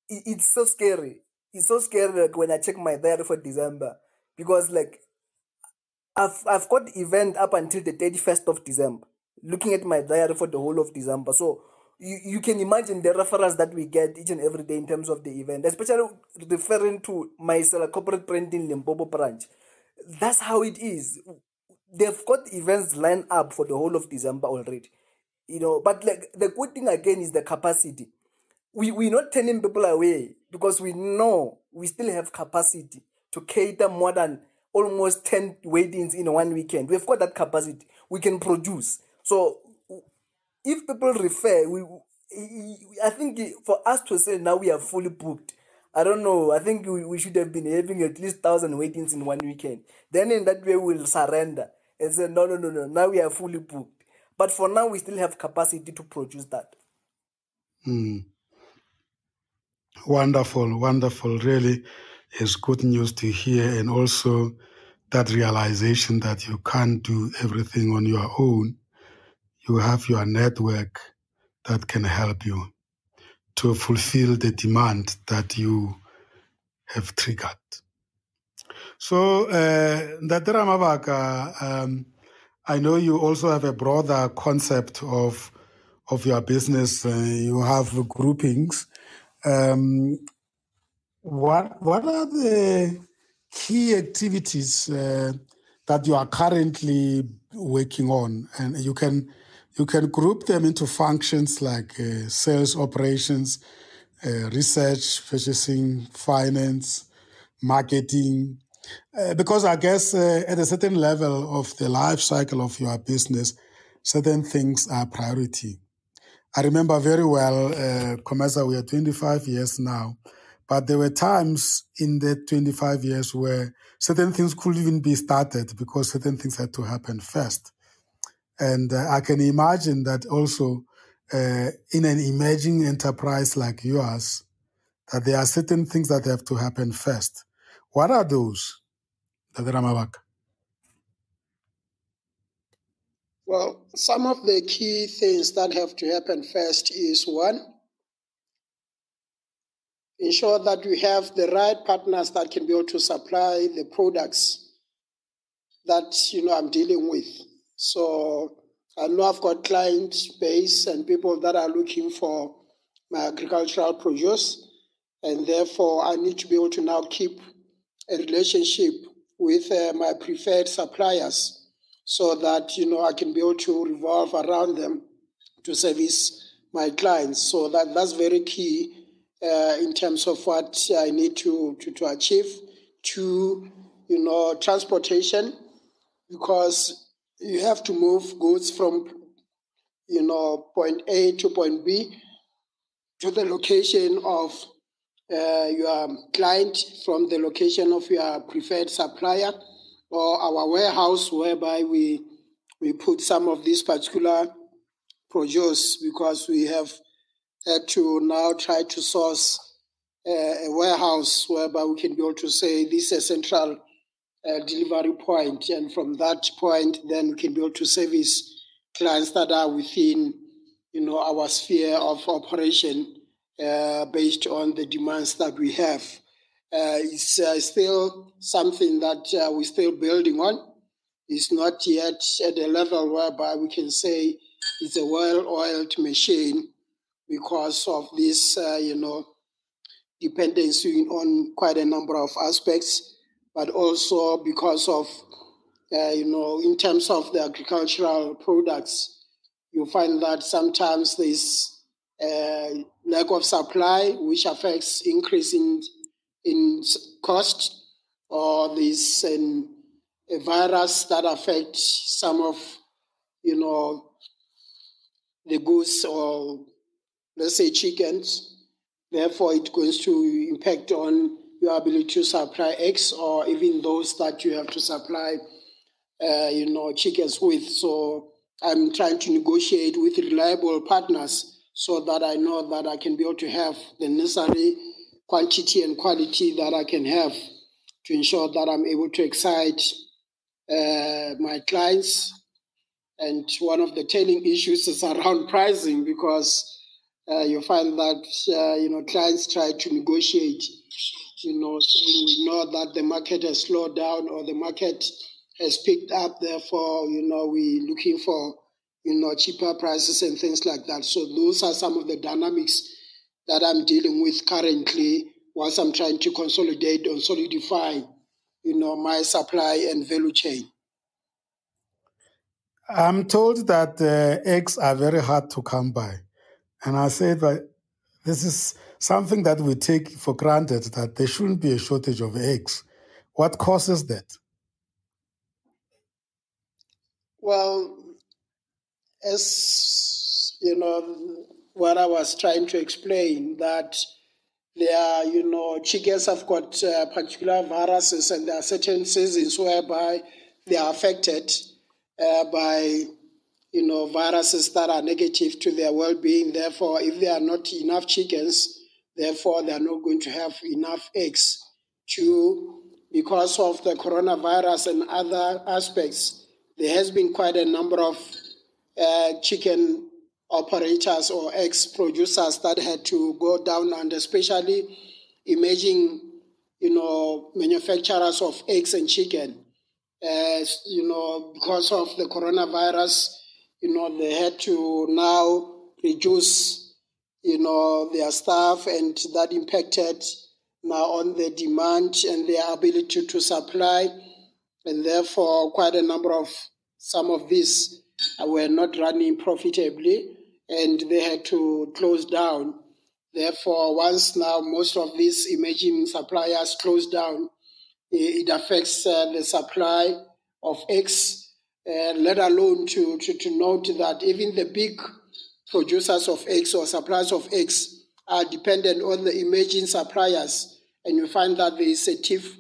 it's so scary. It's so scary, like when I check my diary for December, because like I've got event up until the 31st of December. Looking at my diary for the whole of December. So you can imagine the referrals that we get each and every day in terms of the event, especially referring to my corporate printing Limpopo branch. That's how it is. They've got events lined up for the whole of December already. But like the good thing again is the capacity. We're not turning people away because we know we still have capacity to cater more than almost 10 weddings in one weekend. We've got that capacity. We can produce. So if people refer, I think for us to say now we are fully booked, I don't know. I think we should have been having at least 1,000 weddings in one weekend. Then in that way we'll surrender and say, no. Now we are fully booked. But for now, we still have capacity to produce that. Wonderful, wonderful. Really is good news to hear. And also that realization that you can't do everything on your own. You have your network that can help you to fulfill the demand that you have triggered. So, Ndate Ramabaka, I know you also have a broader concept of your business. You have groupings. What are the key activities that you are currently working on? And you can group them into functions like sales operations, research, purchasing, finance, marketing. Because I guess at a certain level of the life cycle of your business, certain things are priority. I remember very well, Comesa, we are 25 years now, but there were times in the 25 years where certain things couldn't even be started because certain things had to happen first. And I can imagine that also in an emerging enterprise like yours, that there are certain things that have to happen first. What are those, Dr. Ramabak? Well, some of the key things that have to happen first is one, ensure that we have the right partners that can be able to supply the products that I'm dealing with. So I know I've got client base and people that are looking for my agricultural produce, and therefore I need to be able to now keep a relationship with my preferred suppliers so that I can be able to revolve around them to service my clients. So that's very key in terms of what I need to achieve. To transportation, because you have to move goods from point A to point B to the location of your client, from the location of your preferred supplier, or our warehouse whereby we put some of these particular produce, because we have had to now try to source a warehouse whereby we can be able to say this is a central delivery point, and from that point then we can be able to service clients that are within our sphere of operation based on the demands that we have. It's still something that we're still building on. It's not yet at a level whereby we can say it's a well-oiled machine because of this, dependency on quite a number of aspects, but also because of, in terms of the agricultural products, you find that sometimes there's lack of supply, which affects increase in cost, or there's a virus that affects some of, the goods, or let's say chickens. Therefore, it goes to impact on your ability to supply eggs, or even those that you have to supply, chickens with. So I'm trying to negotiate with reliable partners so that I know that I can be able to have the necessary quantity and quality that I can have to ensure that I'm able to excite my clients. And one of the telling issues is around pricing, because you find that clients try to negotiate, saying we know that the market has slowed down, or the market has picked up. Therefore, we're looking for, cheaper prices and things like that. So those are some of the dynamics that I'm dealing with currently whilst I'm trying to consolidate or solidify, my supply and value chain. I'm told that eggs are very hard to come by. And I said that this is something that we take for granted, that there shouldn't be a shortage of eggs. What causes that? Well, as what I was trying to explain, that there are, chickens have got particular viruses, and there are certain seasons whereby they are affected by, viruses that are negative to their well-being. Therefore, if there are not enough chickens, therefore they are not going to have enough eggs. Because of the coronavirus and other aspects, there has been quite a number of chicken operators or egg producers that had to go down, and especially emerging, manufacturers of eggs and chicken. Because of the coronavirus, they had to now reduce, their staff, and that impacted now on the demand and their ability to supply. And therefore, quite a number of some of these were not running profitably, and they had to close down. Therefore, once now most of these emerging suppliers close down, it affects the supply of eggs, let alone to note that even the big producers of eggs or suppliers of eggs are dependent on the emerging suppliers. And you find that there is a tiff,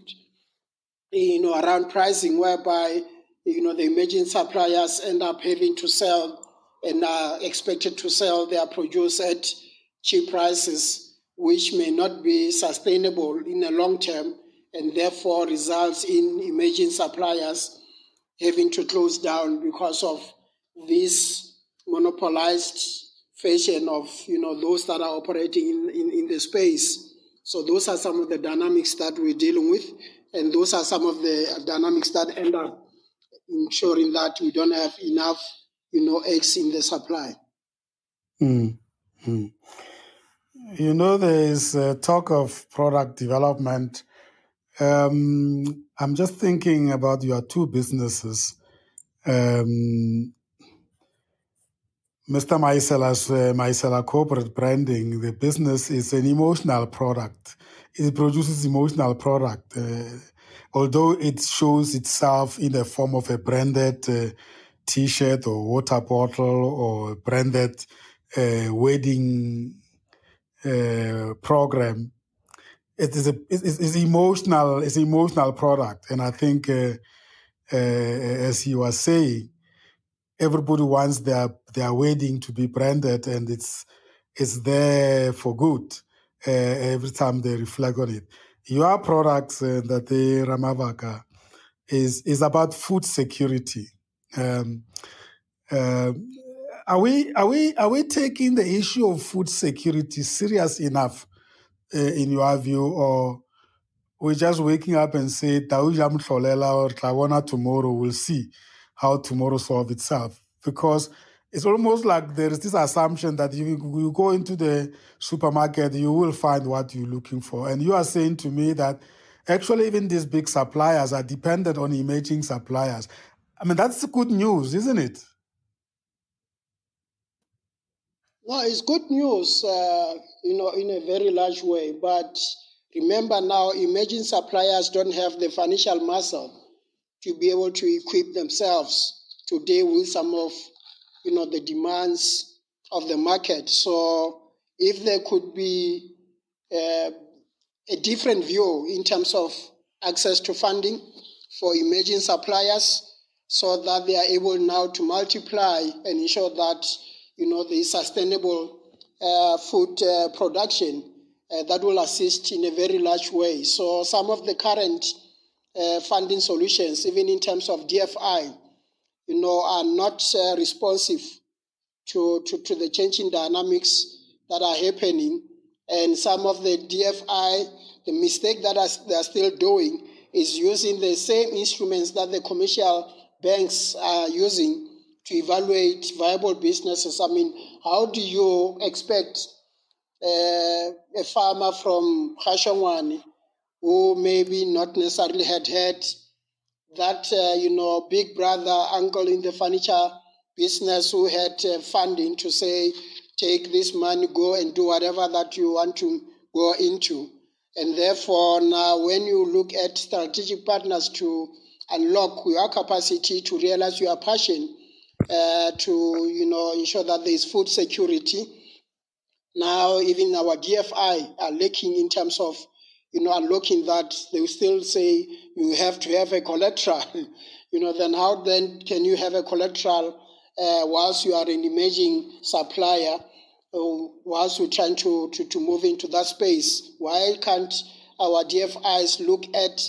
around pricing, whereby, the emerging suppliers end up having to sell and are expected to sell their produce at cheap prices, which may not be sustainable in the long term, and therefore results in emerging suppliers having to close down because of this monopolized fashion of, those that are operating in the space. So those are some of the dynamics that we're dealing with, and those are some of the dynamics that end up ensuring that we don't have enough, eggs in the supply. Mm-hmm. There is talk of product development. I'm just thinking about your two businesses. Mr. Maisela Corporate Branding, the business is an emotional product. It produces emotional product. Although it shows itself in the form of a branded T-shirt or water bottle or branded wedding program, it's emotional. It's an emotional product, and I think, as you were saying, everybody wants their wedding to be branded, and it's there for good every time they reflect on it. Your products, that the Ramavaka, is about food security. Are we taking the issue of food security serious enough, in your view, or we're just waking up and say, "Tauja mtlolela or Tawona tomorrow, we'll see how tomorrow solves itself"? Because it's almost like there is this assumption that you go into the supermarket, you will find what you're looking for. And you are saying to me that actually even these big suppliers are dependent on emerging suppliers. I mean, that's good news, isn't it? No, it's good news, in a very large way. But remember now, emerging suppliers don't have the financial muscle to be able to equip themselves to deal with some of, the demands of the market. So if there could be a different view in terms of access to funding for emerging suppliers, so that they are able now to multiply and ensure that, there is sustainable food production, that will assist in a very large way. So some of the current funding solutions, even in terms of DFI, are not responsive to the changing dynamics that are happening. And some of the DFI, the mistake that they are still doing is using the same instruments that the commercial banks are using to evaluate viable businesses. I mean, how do you expect a farmer from Khashoggi who maybe not necessarily had that, big brother, uncle in the furniture business who had funding to say, take this money, go and do whatever that you want to go into. And therefore, now when you look at strategic partners to unlock your capacity to realize your passion, to ensure that there is food security. Now, even our DFI are lacking in terms of unlocking that. They will still say you have to have a collateral. Then how then can you have a collateral whilst you are an emerging supplier? Whilst we're trying to move into that space, why can't our DFIs look at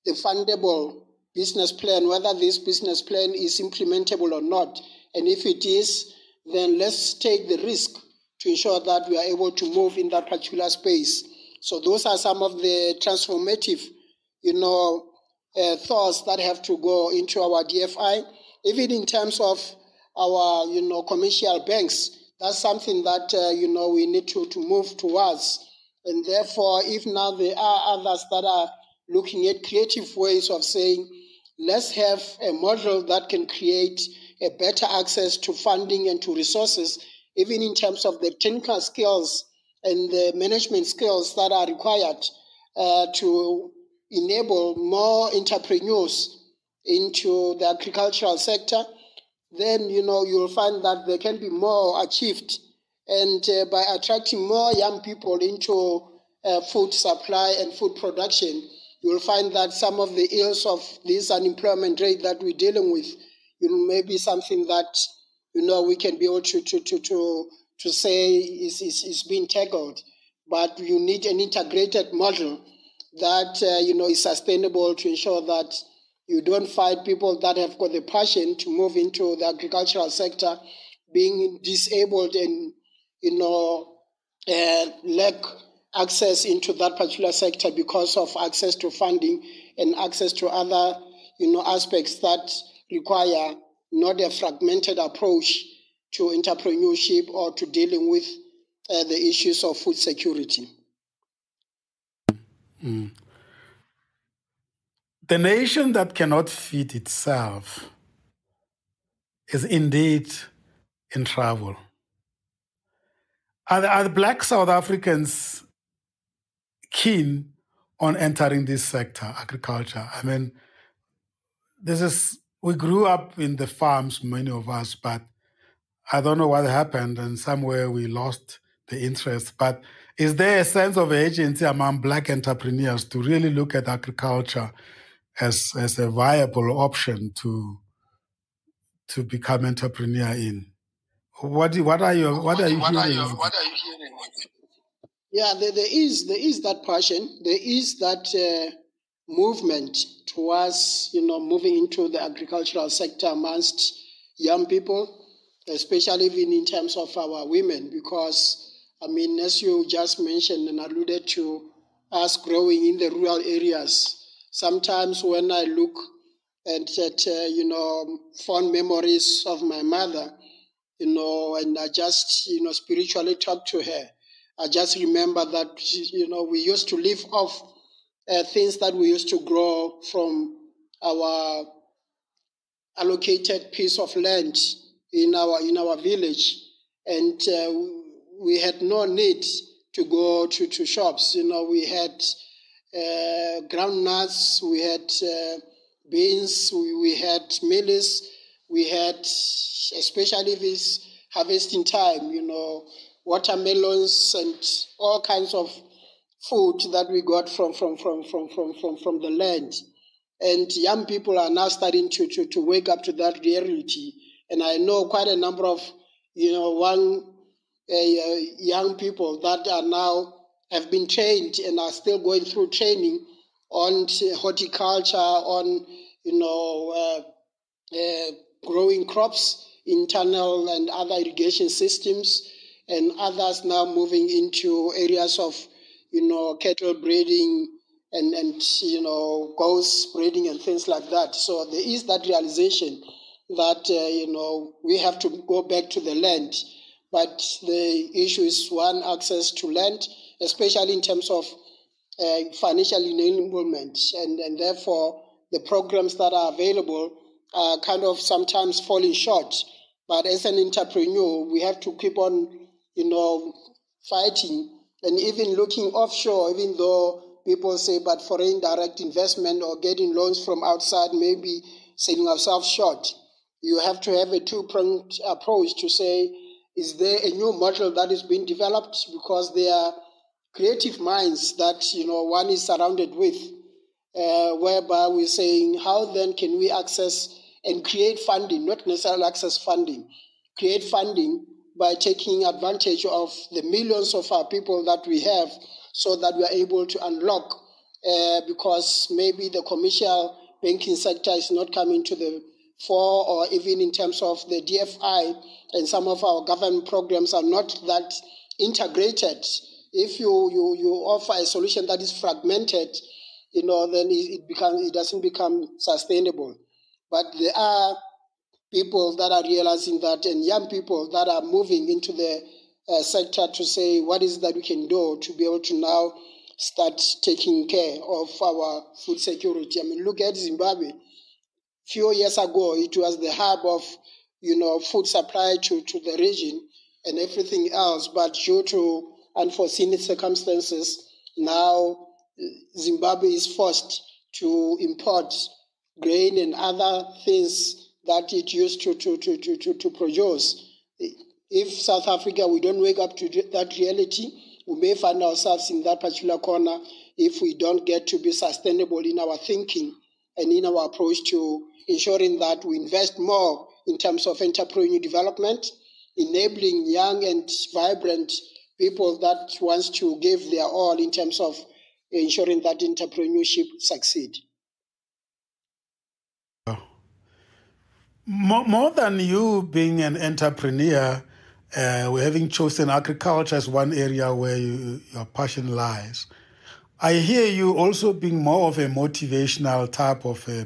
the fundable business plan, whether this business plan is implementable or not? And if it is, then let's take the risk to ensure that we are able to move in that particular space. So those are some of the transformative, thoughts that have to go into our DFI. Even in terms of our, commercial banks, that's something that, we need to move towards. And therefore, if now there are others that are looking at creative ways of saying, let's have a model that can create a better access to funding and to resources, even in terms of the technical skills and the management skills that are required to enable more entrepreneurs into the agricultural sector, then, you'll find that there can be more achieved. And by attracting more young people into food supply and food production, you'll find that some of the ills of this unemployment rate that we're dealing with, may be something that, we can be able to say is being tackled. But you need an integrated model that, is sustainable to ensure that you don't find people that have got the passion to move into the agricultural sector being disabled and, lack access into that particular sector because of access to funding and access to other, aspects that require not a fragmented approach to entrepreneurship or to dealing with the issues of food security. The nation that cannot feed itself is indeed in trouble. Are the Black South Africans keen on entering this sector, agriculture? I mean, we grew up in the farms, many of us, but I don't know what happened, and somewhere we lost the interest. But is there a sense of agency among Black entrepreneurs to really look at agriculture as a viable option to become entrepreneur in? What are you hearing? Yeah, there is that passion. There is that movement towards moving into the agricultural sector amongst young people, especially even in terms of our women, because as you just mentioned and alluded to, us growing in the rural areas. Sometimes when I look at fond memories of my mother, and I just spiritually talk to her, I just remember that we used to live off things that we used to grow from our allocated piece of land in our village, and we had no need to go to shops. We had groundnuts, we had beans, we had maize, we had, especially this harvesting time, watermelons and all kinds of food that we got from the land. And young people are now starting to wake up to that reality. And I know quite a number of young people that are now have been trained and are still going through training on horticulture, on growing crops, internal and other irrigation systems, and others now moving into areas of cattle breeding and goes breeding and things like that. So there is that realization that we have to go back to the land. But the issue is, one, access to land, especially in terms of financial enablement, and therefore the programs that are available are kind of sometimes falling short. But as an entrepreneur, we have to keep on, fighting, and even looking offshore, even though people say, but foreign direct investment or getting loans from outside may be selling ourselves short. You have to have a two-pronged approach to say, is there a new model that is being developed? Because there are creative minds that one is surrounded with, whereby we're saying, how then can we access and create funding, not necessarily access funding, create funding by taking advantage of the millions of our people that we have, so that we are able to unlock, because maybe the commercial banking sector is not coming to the fore, or even in terms of the DFI and some of our government programs are not that integrated. If you offer a solution that is fragmented, then it doesn't become sustainable. But there are people that are realizing that, and young people that are moving into the sector to say, what is that we can do to be able to now start taking care of our food security? I mean, look at Zimbabwe. Few years ago, it was the hub of food supply to the region and everything else, but due to unforeseen circumstances, now Zimbabwe is forced to import grain and other things that it used to produce. If South Africa, we don't wake up to that reality, we may find ourselves in that particular corner if we don't get to be sustainable in our thinking and in our approach to ensuring that we invest more in terms of entrepreneurial development, enabling young and vibrant people that wants to give their all in terms of ensuring that entrepreneurship succeed. More than you being an entrepreneur, having chosen agriculture as one area where your passion lies, I hear you also being more of a motivational type of a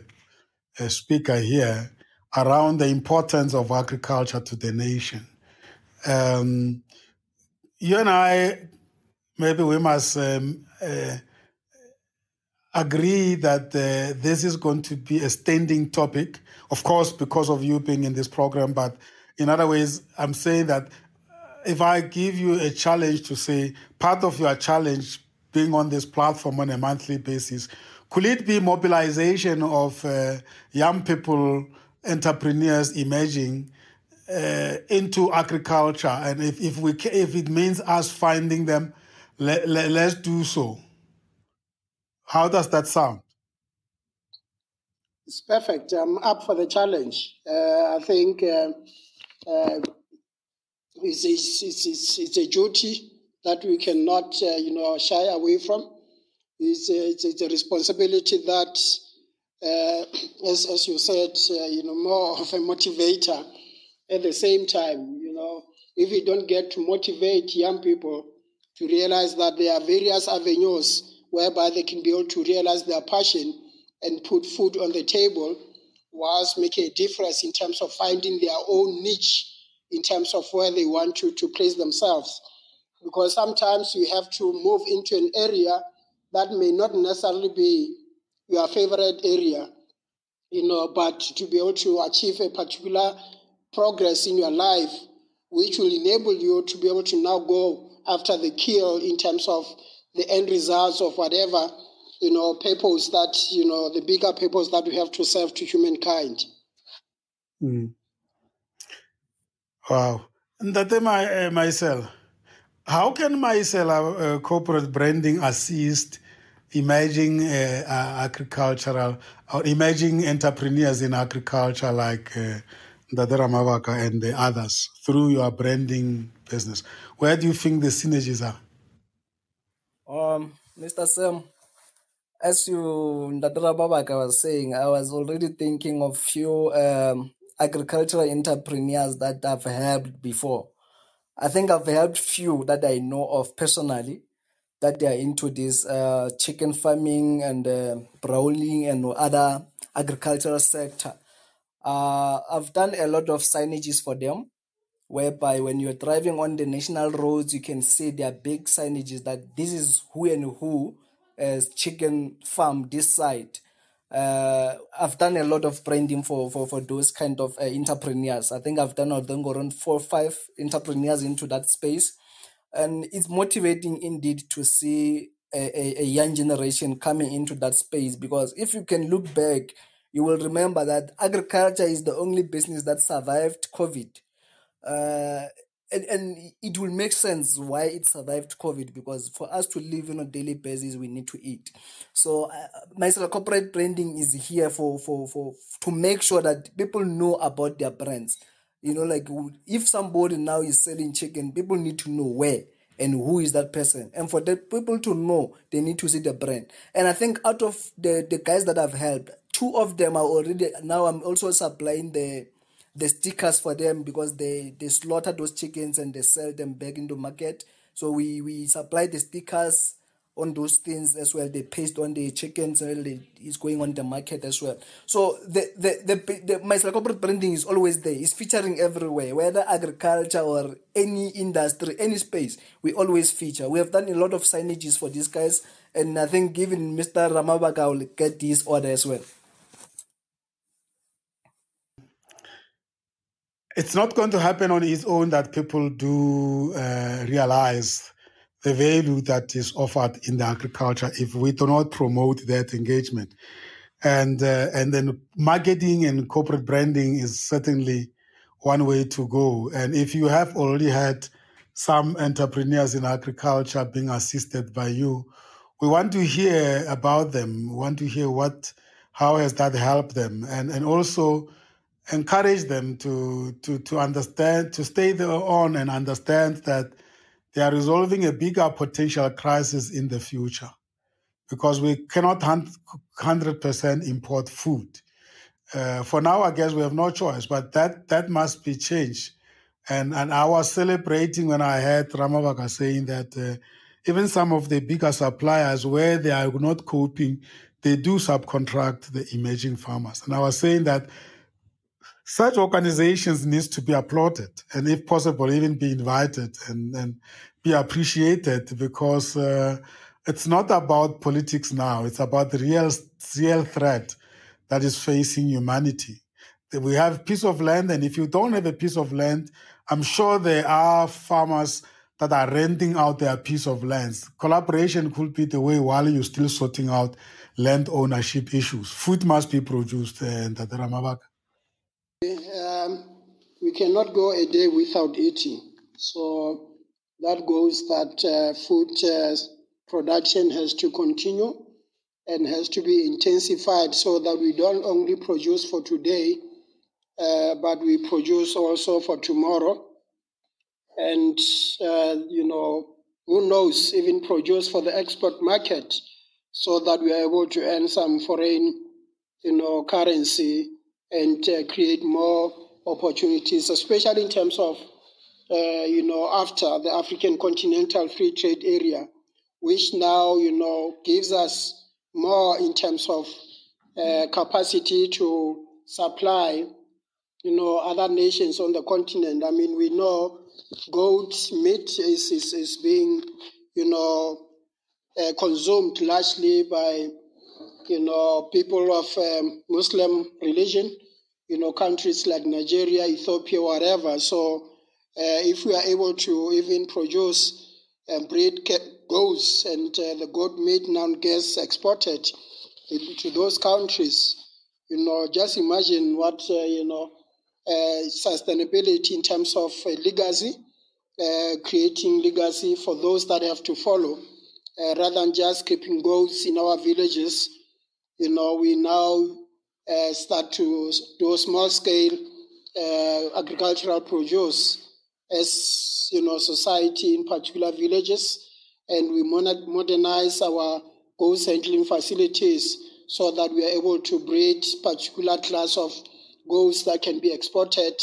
speaker here around the importance of agriculture to the nation. You and I, maybe we must agree that this is going to be a standing topic, of course, because of you being in this program. But in other ways, I'm saying that if I give you a challenge to say, part of your challenge being on this platform on a monthly basis, could it be mobilization of young people, entrepreneurs emerging into agriculture? And if it means us finding them, let's do so. How does that sound? It's perfect. I'm up for the challenge. I think it's a duty that we cannot, shy away from. It's a responsibility that, as you said, more of a motivator. At the same time, if we don't get to motivate young people to realize that there are various avenues whereby they can be able to realize their passion and put food on the table, whilst making a difference in terms of finding their own niche in terms of where they want to place themselves. Because sometimes you have to move into an area that may not necessarily be your favorite area, but to be able to achieve a particular progress in your life, which will enable you to be able to now go after the kill in terms of the end results of whatever, purpose that, the bigger purpose that we have to serve to humankind. Mm. Wow. And that myself, how can myself corporate branding assist emerging agricultural or emerging entrepreneurs in agriculture like Ndadera Mabaka and the others through your branding business? Where do you think the synergies are? Mr. Sam, as Ndadera Mabaka was saying, I was already thinking of few agricultural entrepreneurs that I've helped before. I think I've helped few that I know of personally. that they are into this chicken farming and browning and other agricultural sector. I've done a lot of signages for them, whereby when you're driving on the national roads, you can see their big signages that this is who and who as chicken farm this side. I've done a lot of branding for those kind of entrepreneurs. I think I've done around 4 or 5 entrepreneurs into that space. And it's motivating indeed to see a young generation coming into that space, because if you can look back, you will remember that agriculture is the only business that survived COVID. Uh, and it will make sense why it survived COVID, because for us to live on a daily basis, we need to eat. So, myself, corporate branding is here for to make sure that people know about their brands. You know, like if somebody now is selling chicken, people need to know where and who is that person. And for the people to know, they need to see the brand. And I think out of the guys that I've helped, 2 of them are already, now I'm also supplying the stickers for them, because they slaughter those chickens and they sell them back into market. So we supply the stickers on those things as well. They paste on the chickens and it's going on the market as well. So the myself corporate branding is always there. It's featuring everywhere, whether agriculture or any industry, any space, we always feature. We have done a lot of signages for these guys, and I think given Mr. Ramabaka will get this order as well. It's not going to happen on its own that people do realize the value that is offered in the agriculture if we do not promote that engagement. And then marketing and corporate branding is certainly one way to go. And if you have already had some entrepreneurs in agriculture being assisted by you, we want to hear about them. We want to hear how has that helped them, and also encourage them to understand, to stay there on and understand that they are resolving a bigger potential crisis in the future, because we cannot 100% import food. For now, I guess we have no choice, but that must be changed. And I was celebrating when I heard Ramabaka saying that even some of the bigger suppliers, where they are not coping, they do subcontract the emerging farmers. And I was saying that such organizations needs to be applauded, and if possible, even be invited and be appreciated, because it's not about politics now. It's about the real threat that is facing humanity. We have a piece of land, and if you don't have a piece of land, I'm sure there are farmers that are renting out their piece of lands. Collaboration could be the way while you're still sorting out land ownership issues. Food must be produced, and Ramabaka. We cannot go a day without eating. So that goes that food production has to continue and has to be intensified, so that we don't only produce for today, but we produce also for tomorrow. And, who knows, even produce for the export market, so that we are able to earn some foreign, currency and create more opportunities, especially in terms of, after the African Continental Free Trade Area, which now, gives us more in terms of capacity to supply, other nations on the continent. I mean, we know goat meat is being, consumed largely by, people of Muslim religion, countries like Nigeria, Ethiopia, whatever. So if we are able to even produce and breed goats, and the goat meat now gets exported to those countries, just imagine what, sustainability in terms of legacy, creating legacy for those that have to follow, rather than just keeping goats in our villages. We now start to do small-scale agricultural produce as, society in particular villages, and we modernize our goat handling facilities so that we are able to breed particular class of goats that can be exported,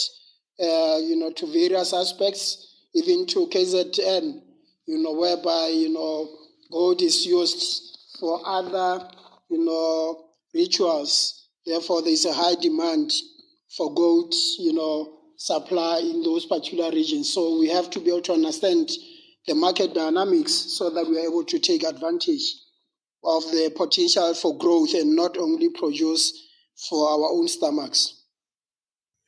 to various aspects, even to KZN, whereby, Goat is used for other, rituals. Therefore, there is a high demand for goat, supply in those particular regions. So we have to be able to understand the market dynamics so that we are able to take advantage of the potential for growth and not only produce for our own stomachs.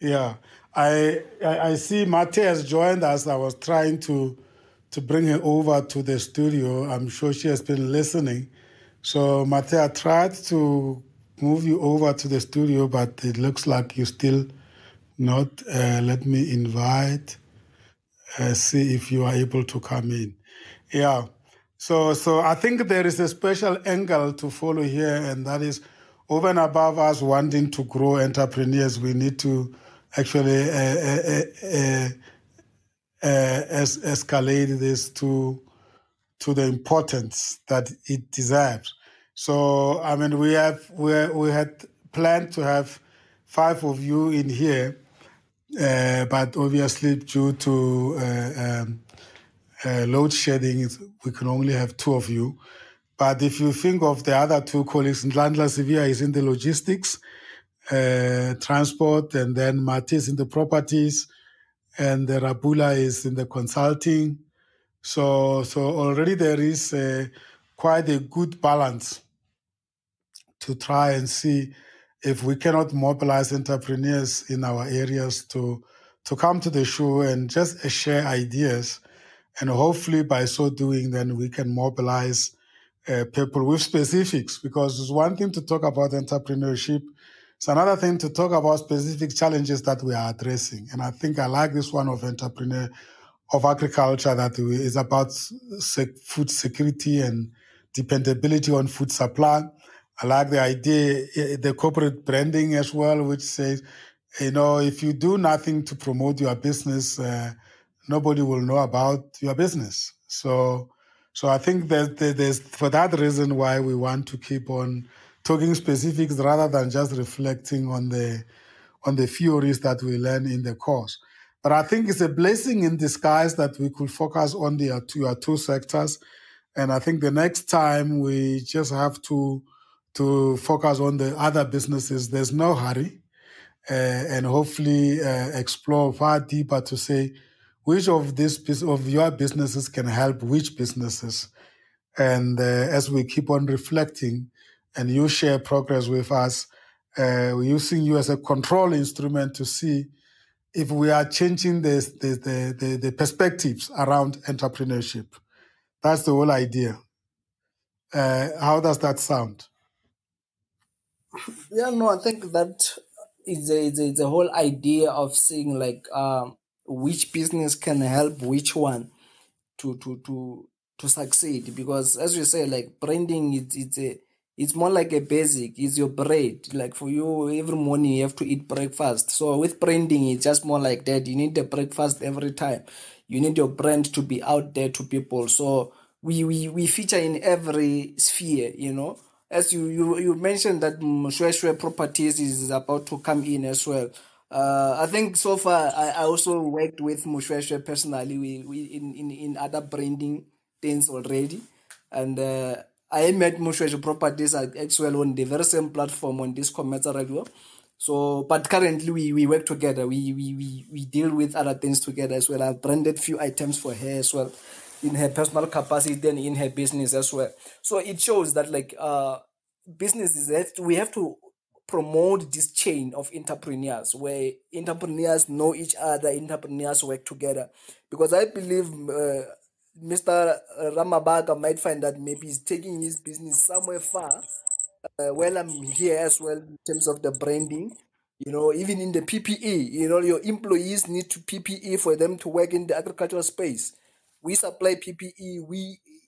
Yeah, I see Mate has joined us. I was trying to bring her over to the studio. I'm sure she has been listening. So Mate, I tried to move you over to the studio, but it looks like you're still not. Let me invite. See if you are able to come in. Yeah. So I think there is a special angle to follow here, and that is over and above us wanting to grow entrepreneurs, we need to actually escalate this to the importance that it deserves. So I mean, we had planned to have 5 of you in here, but obviously due to load shedding, we can only have 2 of you. But if you think of the other 2 colleagues, Ndlandla Sevilla is in the logistics, transport, and then Mati is in the properties, and Rabula is in the consulting. So already there is quite a good balance to try and see if we cannot mobilize entrepreneurs in our areas to come to the show and just share ideas. And hopefully by so doing, then we can mobilize people with specifics, because it's one thing to talk about entrepreneurship. It's another thing to talk about specific challenges that we are addressing. And I think I like this one of entrepreneur of agriculture that is about food security and dependability on food supply. I like the idea, the corporate branding as well, which says, if you do nothing to promote your business, nobody will know about your business. So I think that there's for that reason why we want to keep on talking specifics rather than just reflecting on the theories that we learn in the course. But I think it's a blessing in disguise that we could focus on your 2 sectors. And I think the next time we just have to focus on the other businesses. There's no hurry. And hopefully explore far deeper to say which of your businesses can help which businesses. And as we keep on reflecting and you share progress with us, we're using you as a control instrument to see if we are changing the perspectives around entrepreneurship. That's the whole idea. How does that sound? Yeah, no, I think that it's a whole idea of seeing like which business can help which one to succeed. Because as you say, like branding, it's more like a basic. It's your bread. Like for you, every morning you have to eat breakfast. So with branding, it's just more like that. You need the breakfast every time. You need your brand to be out there to people. So we feature in every sphere, As you mentioned that Shwe Properties is about to come in as well. I think so far I also worked with Mushweshwe personally. We in other branding things already, and I met Mushweshwe Properties as well on the very same platform on this Commerce Radio. So, but currently we work together. We deal with other things together as well. I've branded few items for her as well, in her personal capacity and in her business as well. So it shows that like businesses we have to promote this chain of entrepreneurs where entrepreneurs know each other, entrepreneurs work together. Because I believe Mr. Ramabaga might find that maybe he's taking his business somewhere far. While I'm here as well in terms of the branding, even in the PPE, your employees need to PPE for them to work in the agricultural space. We supply PPE.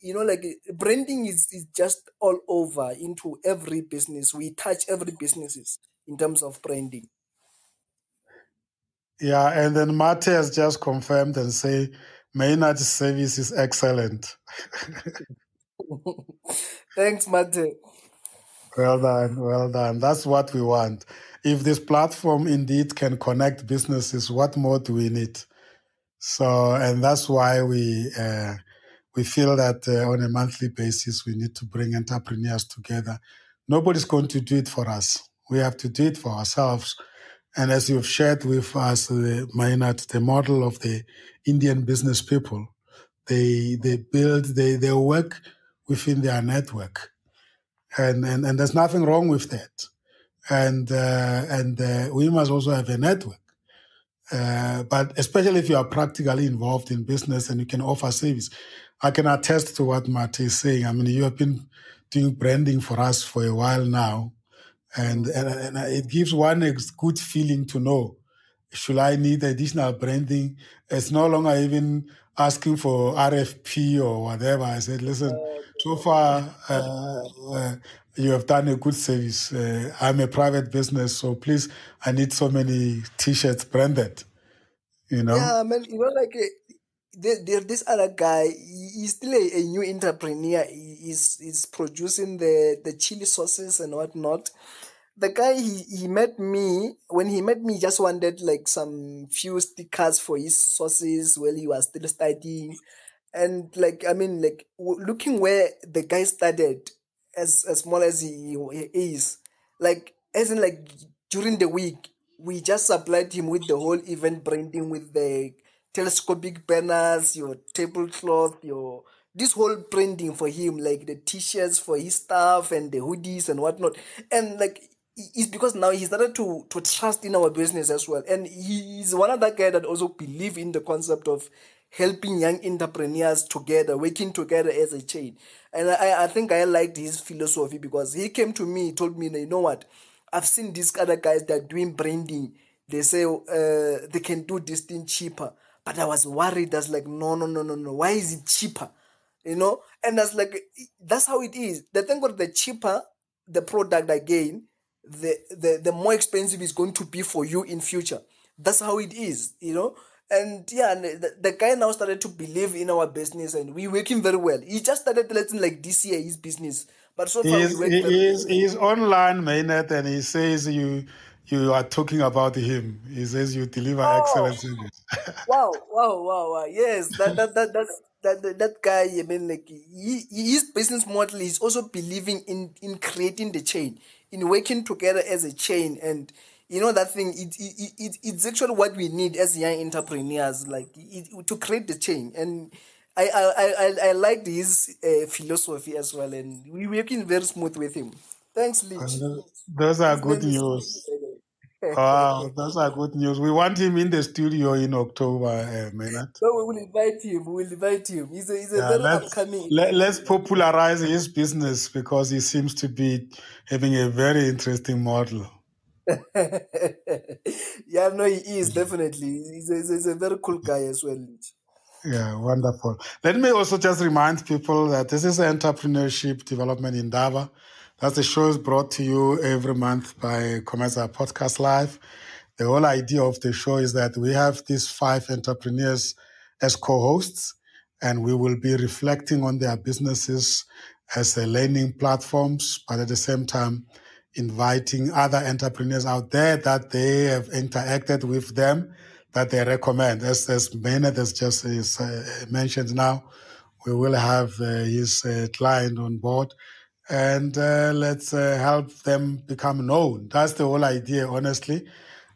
Like branding is just all over into every business. We touch every businesses in terms of branding. Yeah, and then Mate has just confirmed and say Maynard's service is excellent. Thanks, Mate. Well done. That's what we want. If this platform indeed can connect businesses, what more do we need? So, and that's why we we feel that on a monthly basis, we need to bring entrepreneurs together. Nobody's going to do it for us. We have to do it for ourselves. And as you've shared with us, Maynard, the model of the Indian business people, they work within their network. And there's nothing wrong with that. And we must also have a network. But especially if you are practically involved in business and you can offer service. I can attest to what Marty is saying. I mean, you have been doing branding for us for a while now. And it gives one a good feeling to know, should I need additional branding? It's no longer even asking for RFP or whatever. I said, listen, so far you have done a good service. I'm a private business, so please, I need so many T-shirts branded, you know? Yeah, man, like this other guy, he's still a new entrepreneur. He's producing the chili sauces and whatnot. The guy, he met me. When he met me, he just wanted like some few stickers for his sauces while he was still studying. And like, I mean, like looking where the guy started, as small as he is, like as in like during the week, we just supplied him with the whole event branding, with the telescopic banners, your tablecloth, your this whole branding for him, like the t-shirts for his staff and the hoodies and whatnot. And like it's because now he started to trust in our business as well. And he's one of that guy that also believe in the concept of helping young entrepreneurs together, working together as a chain. And I think I liked his philosophy, because he came to me, he told me, you know what, I've seen these other guys that are doing branding. They say they can do this thing cheaper. But I was worried. I was like, no. Why is it cheaper? You know? And that's like, that's how it is. The thing about the cheaper the product again, the more expensive it's going to be for you in future. That's how it is, you know? And yeah, the guy now started to believe in our business, and we're working very well. He just started letting like this year his business. But so far we work very well. He's online, Maynard, and he says you are talking about him. He says you deliver Oh, excellent service. wow. Yes, that guy, I mean, like his business model is also believing in creating the chain, in working together as a chain. And you know that thing, it's actually what we need as young entrepreneurs, like to create the chain. And I liked his philosophy as well, and we're working very smooth with him. Thanks, Lich. Those are His good name is news. Wow, those are good news. We want him in the studio in October, Maynard. So we will invite him. We will invite him. He's a Yeah, very upcoming. let's popularize his business, because he seems to be having a very interesting model. Yeah, no, he is definitely. He's a very cool guy as well. Yeah, wonderful. Let me also just remind people that this is Entrepreneurship Development INDABA. That's the show is brought to you every month by Commerza Podcast Live. The whole idea of the show is that we have these 5 entrepreneurs as co-hosts, and we will be reflecting on their businesses as learning platforms, but at the same time, inviting other entrepreneurs out there that they have interacted with them, that they recommend. As Maynard has just mentioned now, we will have his client on board, and let's help them become known. That's the whole idea, honestly.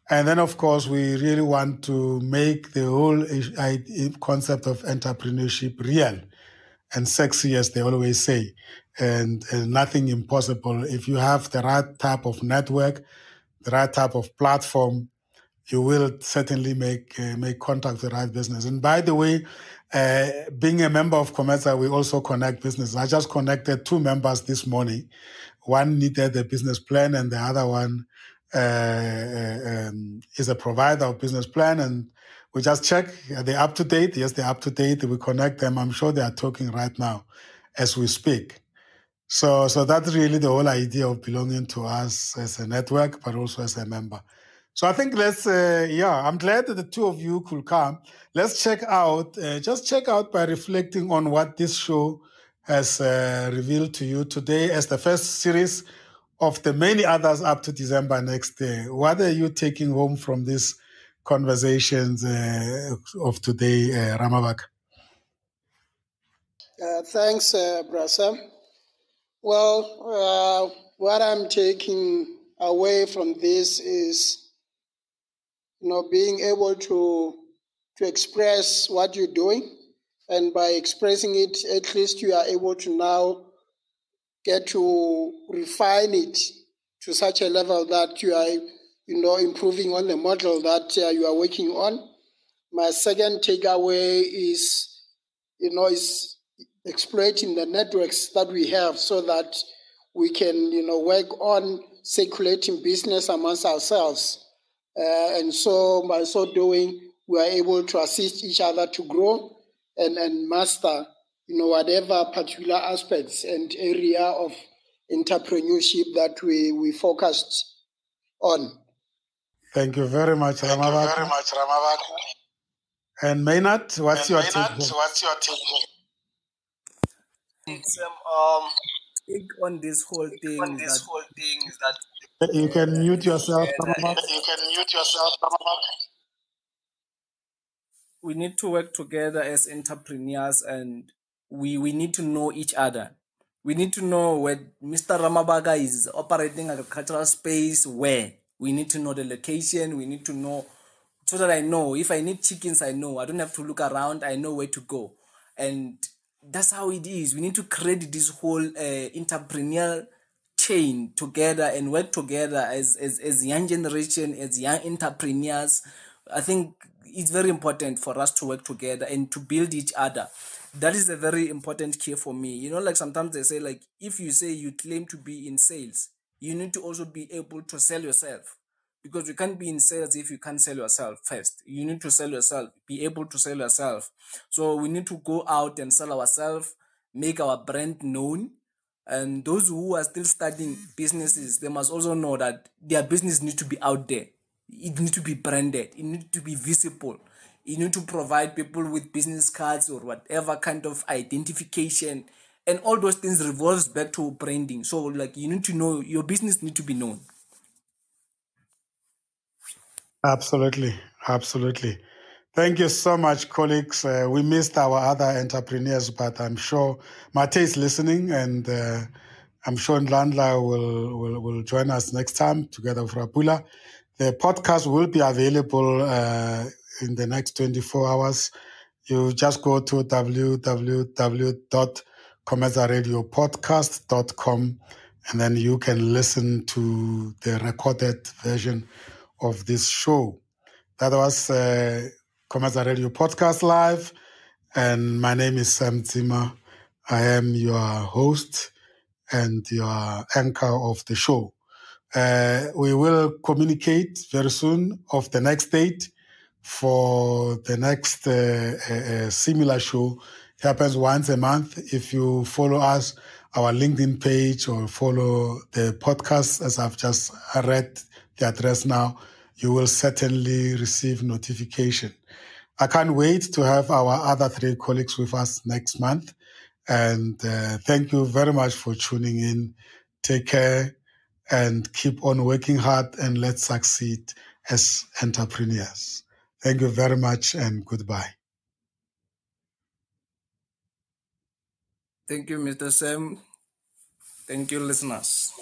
And then, of course, we really want to make the whole concept of entrepreneurship real and sexy, as they always say, and nothing impossible. If you have the right type of network, the right type of platform, you will certainly make contact with the right business. And by the way, being a member of Commerza, we also connect businesses. I just connected 2 members this morning. One needed a business plan, and the other one is a provider of business plan. And we just check, are they up to date? Yes, they're up to date. We connect them. I'm sure they are talking right now as we speak. So that's really the whole idea of belonging to us as a network, but also as a member. So I think I'm glad that the 2 of you could come. Let's check out by reflecting on what this show has revealed to you today as the first series of the many others up to December next year. What are you taking home from these conversations of today, Ramabak? Thanks, Brasa. Well, what I'm taking away from this is, being able to express what you're doing, and by expressing it, at least you are able to now get to refine it to such a level that you are, improving on the model that you are working on. My second takeaway is exploiting the networks that we have so that we can, work on circulating business amongst ourselves. And so by so doing, we are able to assist each other to grow and master, whatever particular aspects and area of entrepreneurship that we focused on. Thank you very much, Ramabaka. And Maynard, what's your take? Take on this whole thing is that You can mute yourself, together Ramabaka. we need to work together as entrepreneurs, and we need to know each other. We need to know where Mr. Ramabaga is operating agricultural space, where. We need to know the location. We need to know so that I know if I need chickens, I know. I don't have to look around. I know where to go. And that's how it is. We need to create this whole entrepreneurial chain together and work together as young generation, as young entrepreneurs. I think it's very important for us to work together and to build each other. That is a very important key for me. Like sometimes they say, like, if you say you claim to be in sales, you need to also be able to sell yourself, because you can't be in sales if you can't sell yourself first. You need to sell yourself, be able to sell yourself. So we need to go out and sell ourselves, make our brand known. And those who are still starting businesses, they must also know that their business needs to be out there. It needs to be branded. It needs to be visible. You need to provide people with business cards or whatever kind of identification. And all those things revolves back to branding. So like you need to know, your business need to be known. Absolutely. Thank you so much, colleagues. We missed our other entrepreneurs, but I'm sure Mate is listening, and I'm sure Ndlandla will join us next time together with Rapula. The podcast will be available in the next 24 hours. You just go to www.comezaradiopodcast.com, and then you can listen to the recorded version of this show. That was Comeza Radio Podcast Live, and my name is Sam Zimmer. I am your host and your anchor of the show. We will communicate very soon of the next date for the next similar show. It happens once a month. If you follow us, our LinkedIn page, or follow the podcast, as I've just read the address now, you will certainly receive notification. I can't wait to have our other three colleagues with us next month. And thank you very much for tuning in. Take care and keep on working hard, and let's succeed as entrepreneurs. Thank you very much, and goodbye. Thank you, Mr. Sam. Thank you, listeners.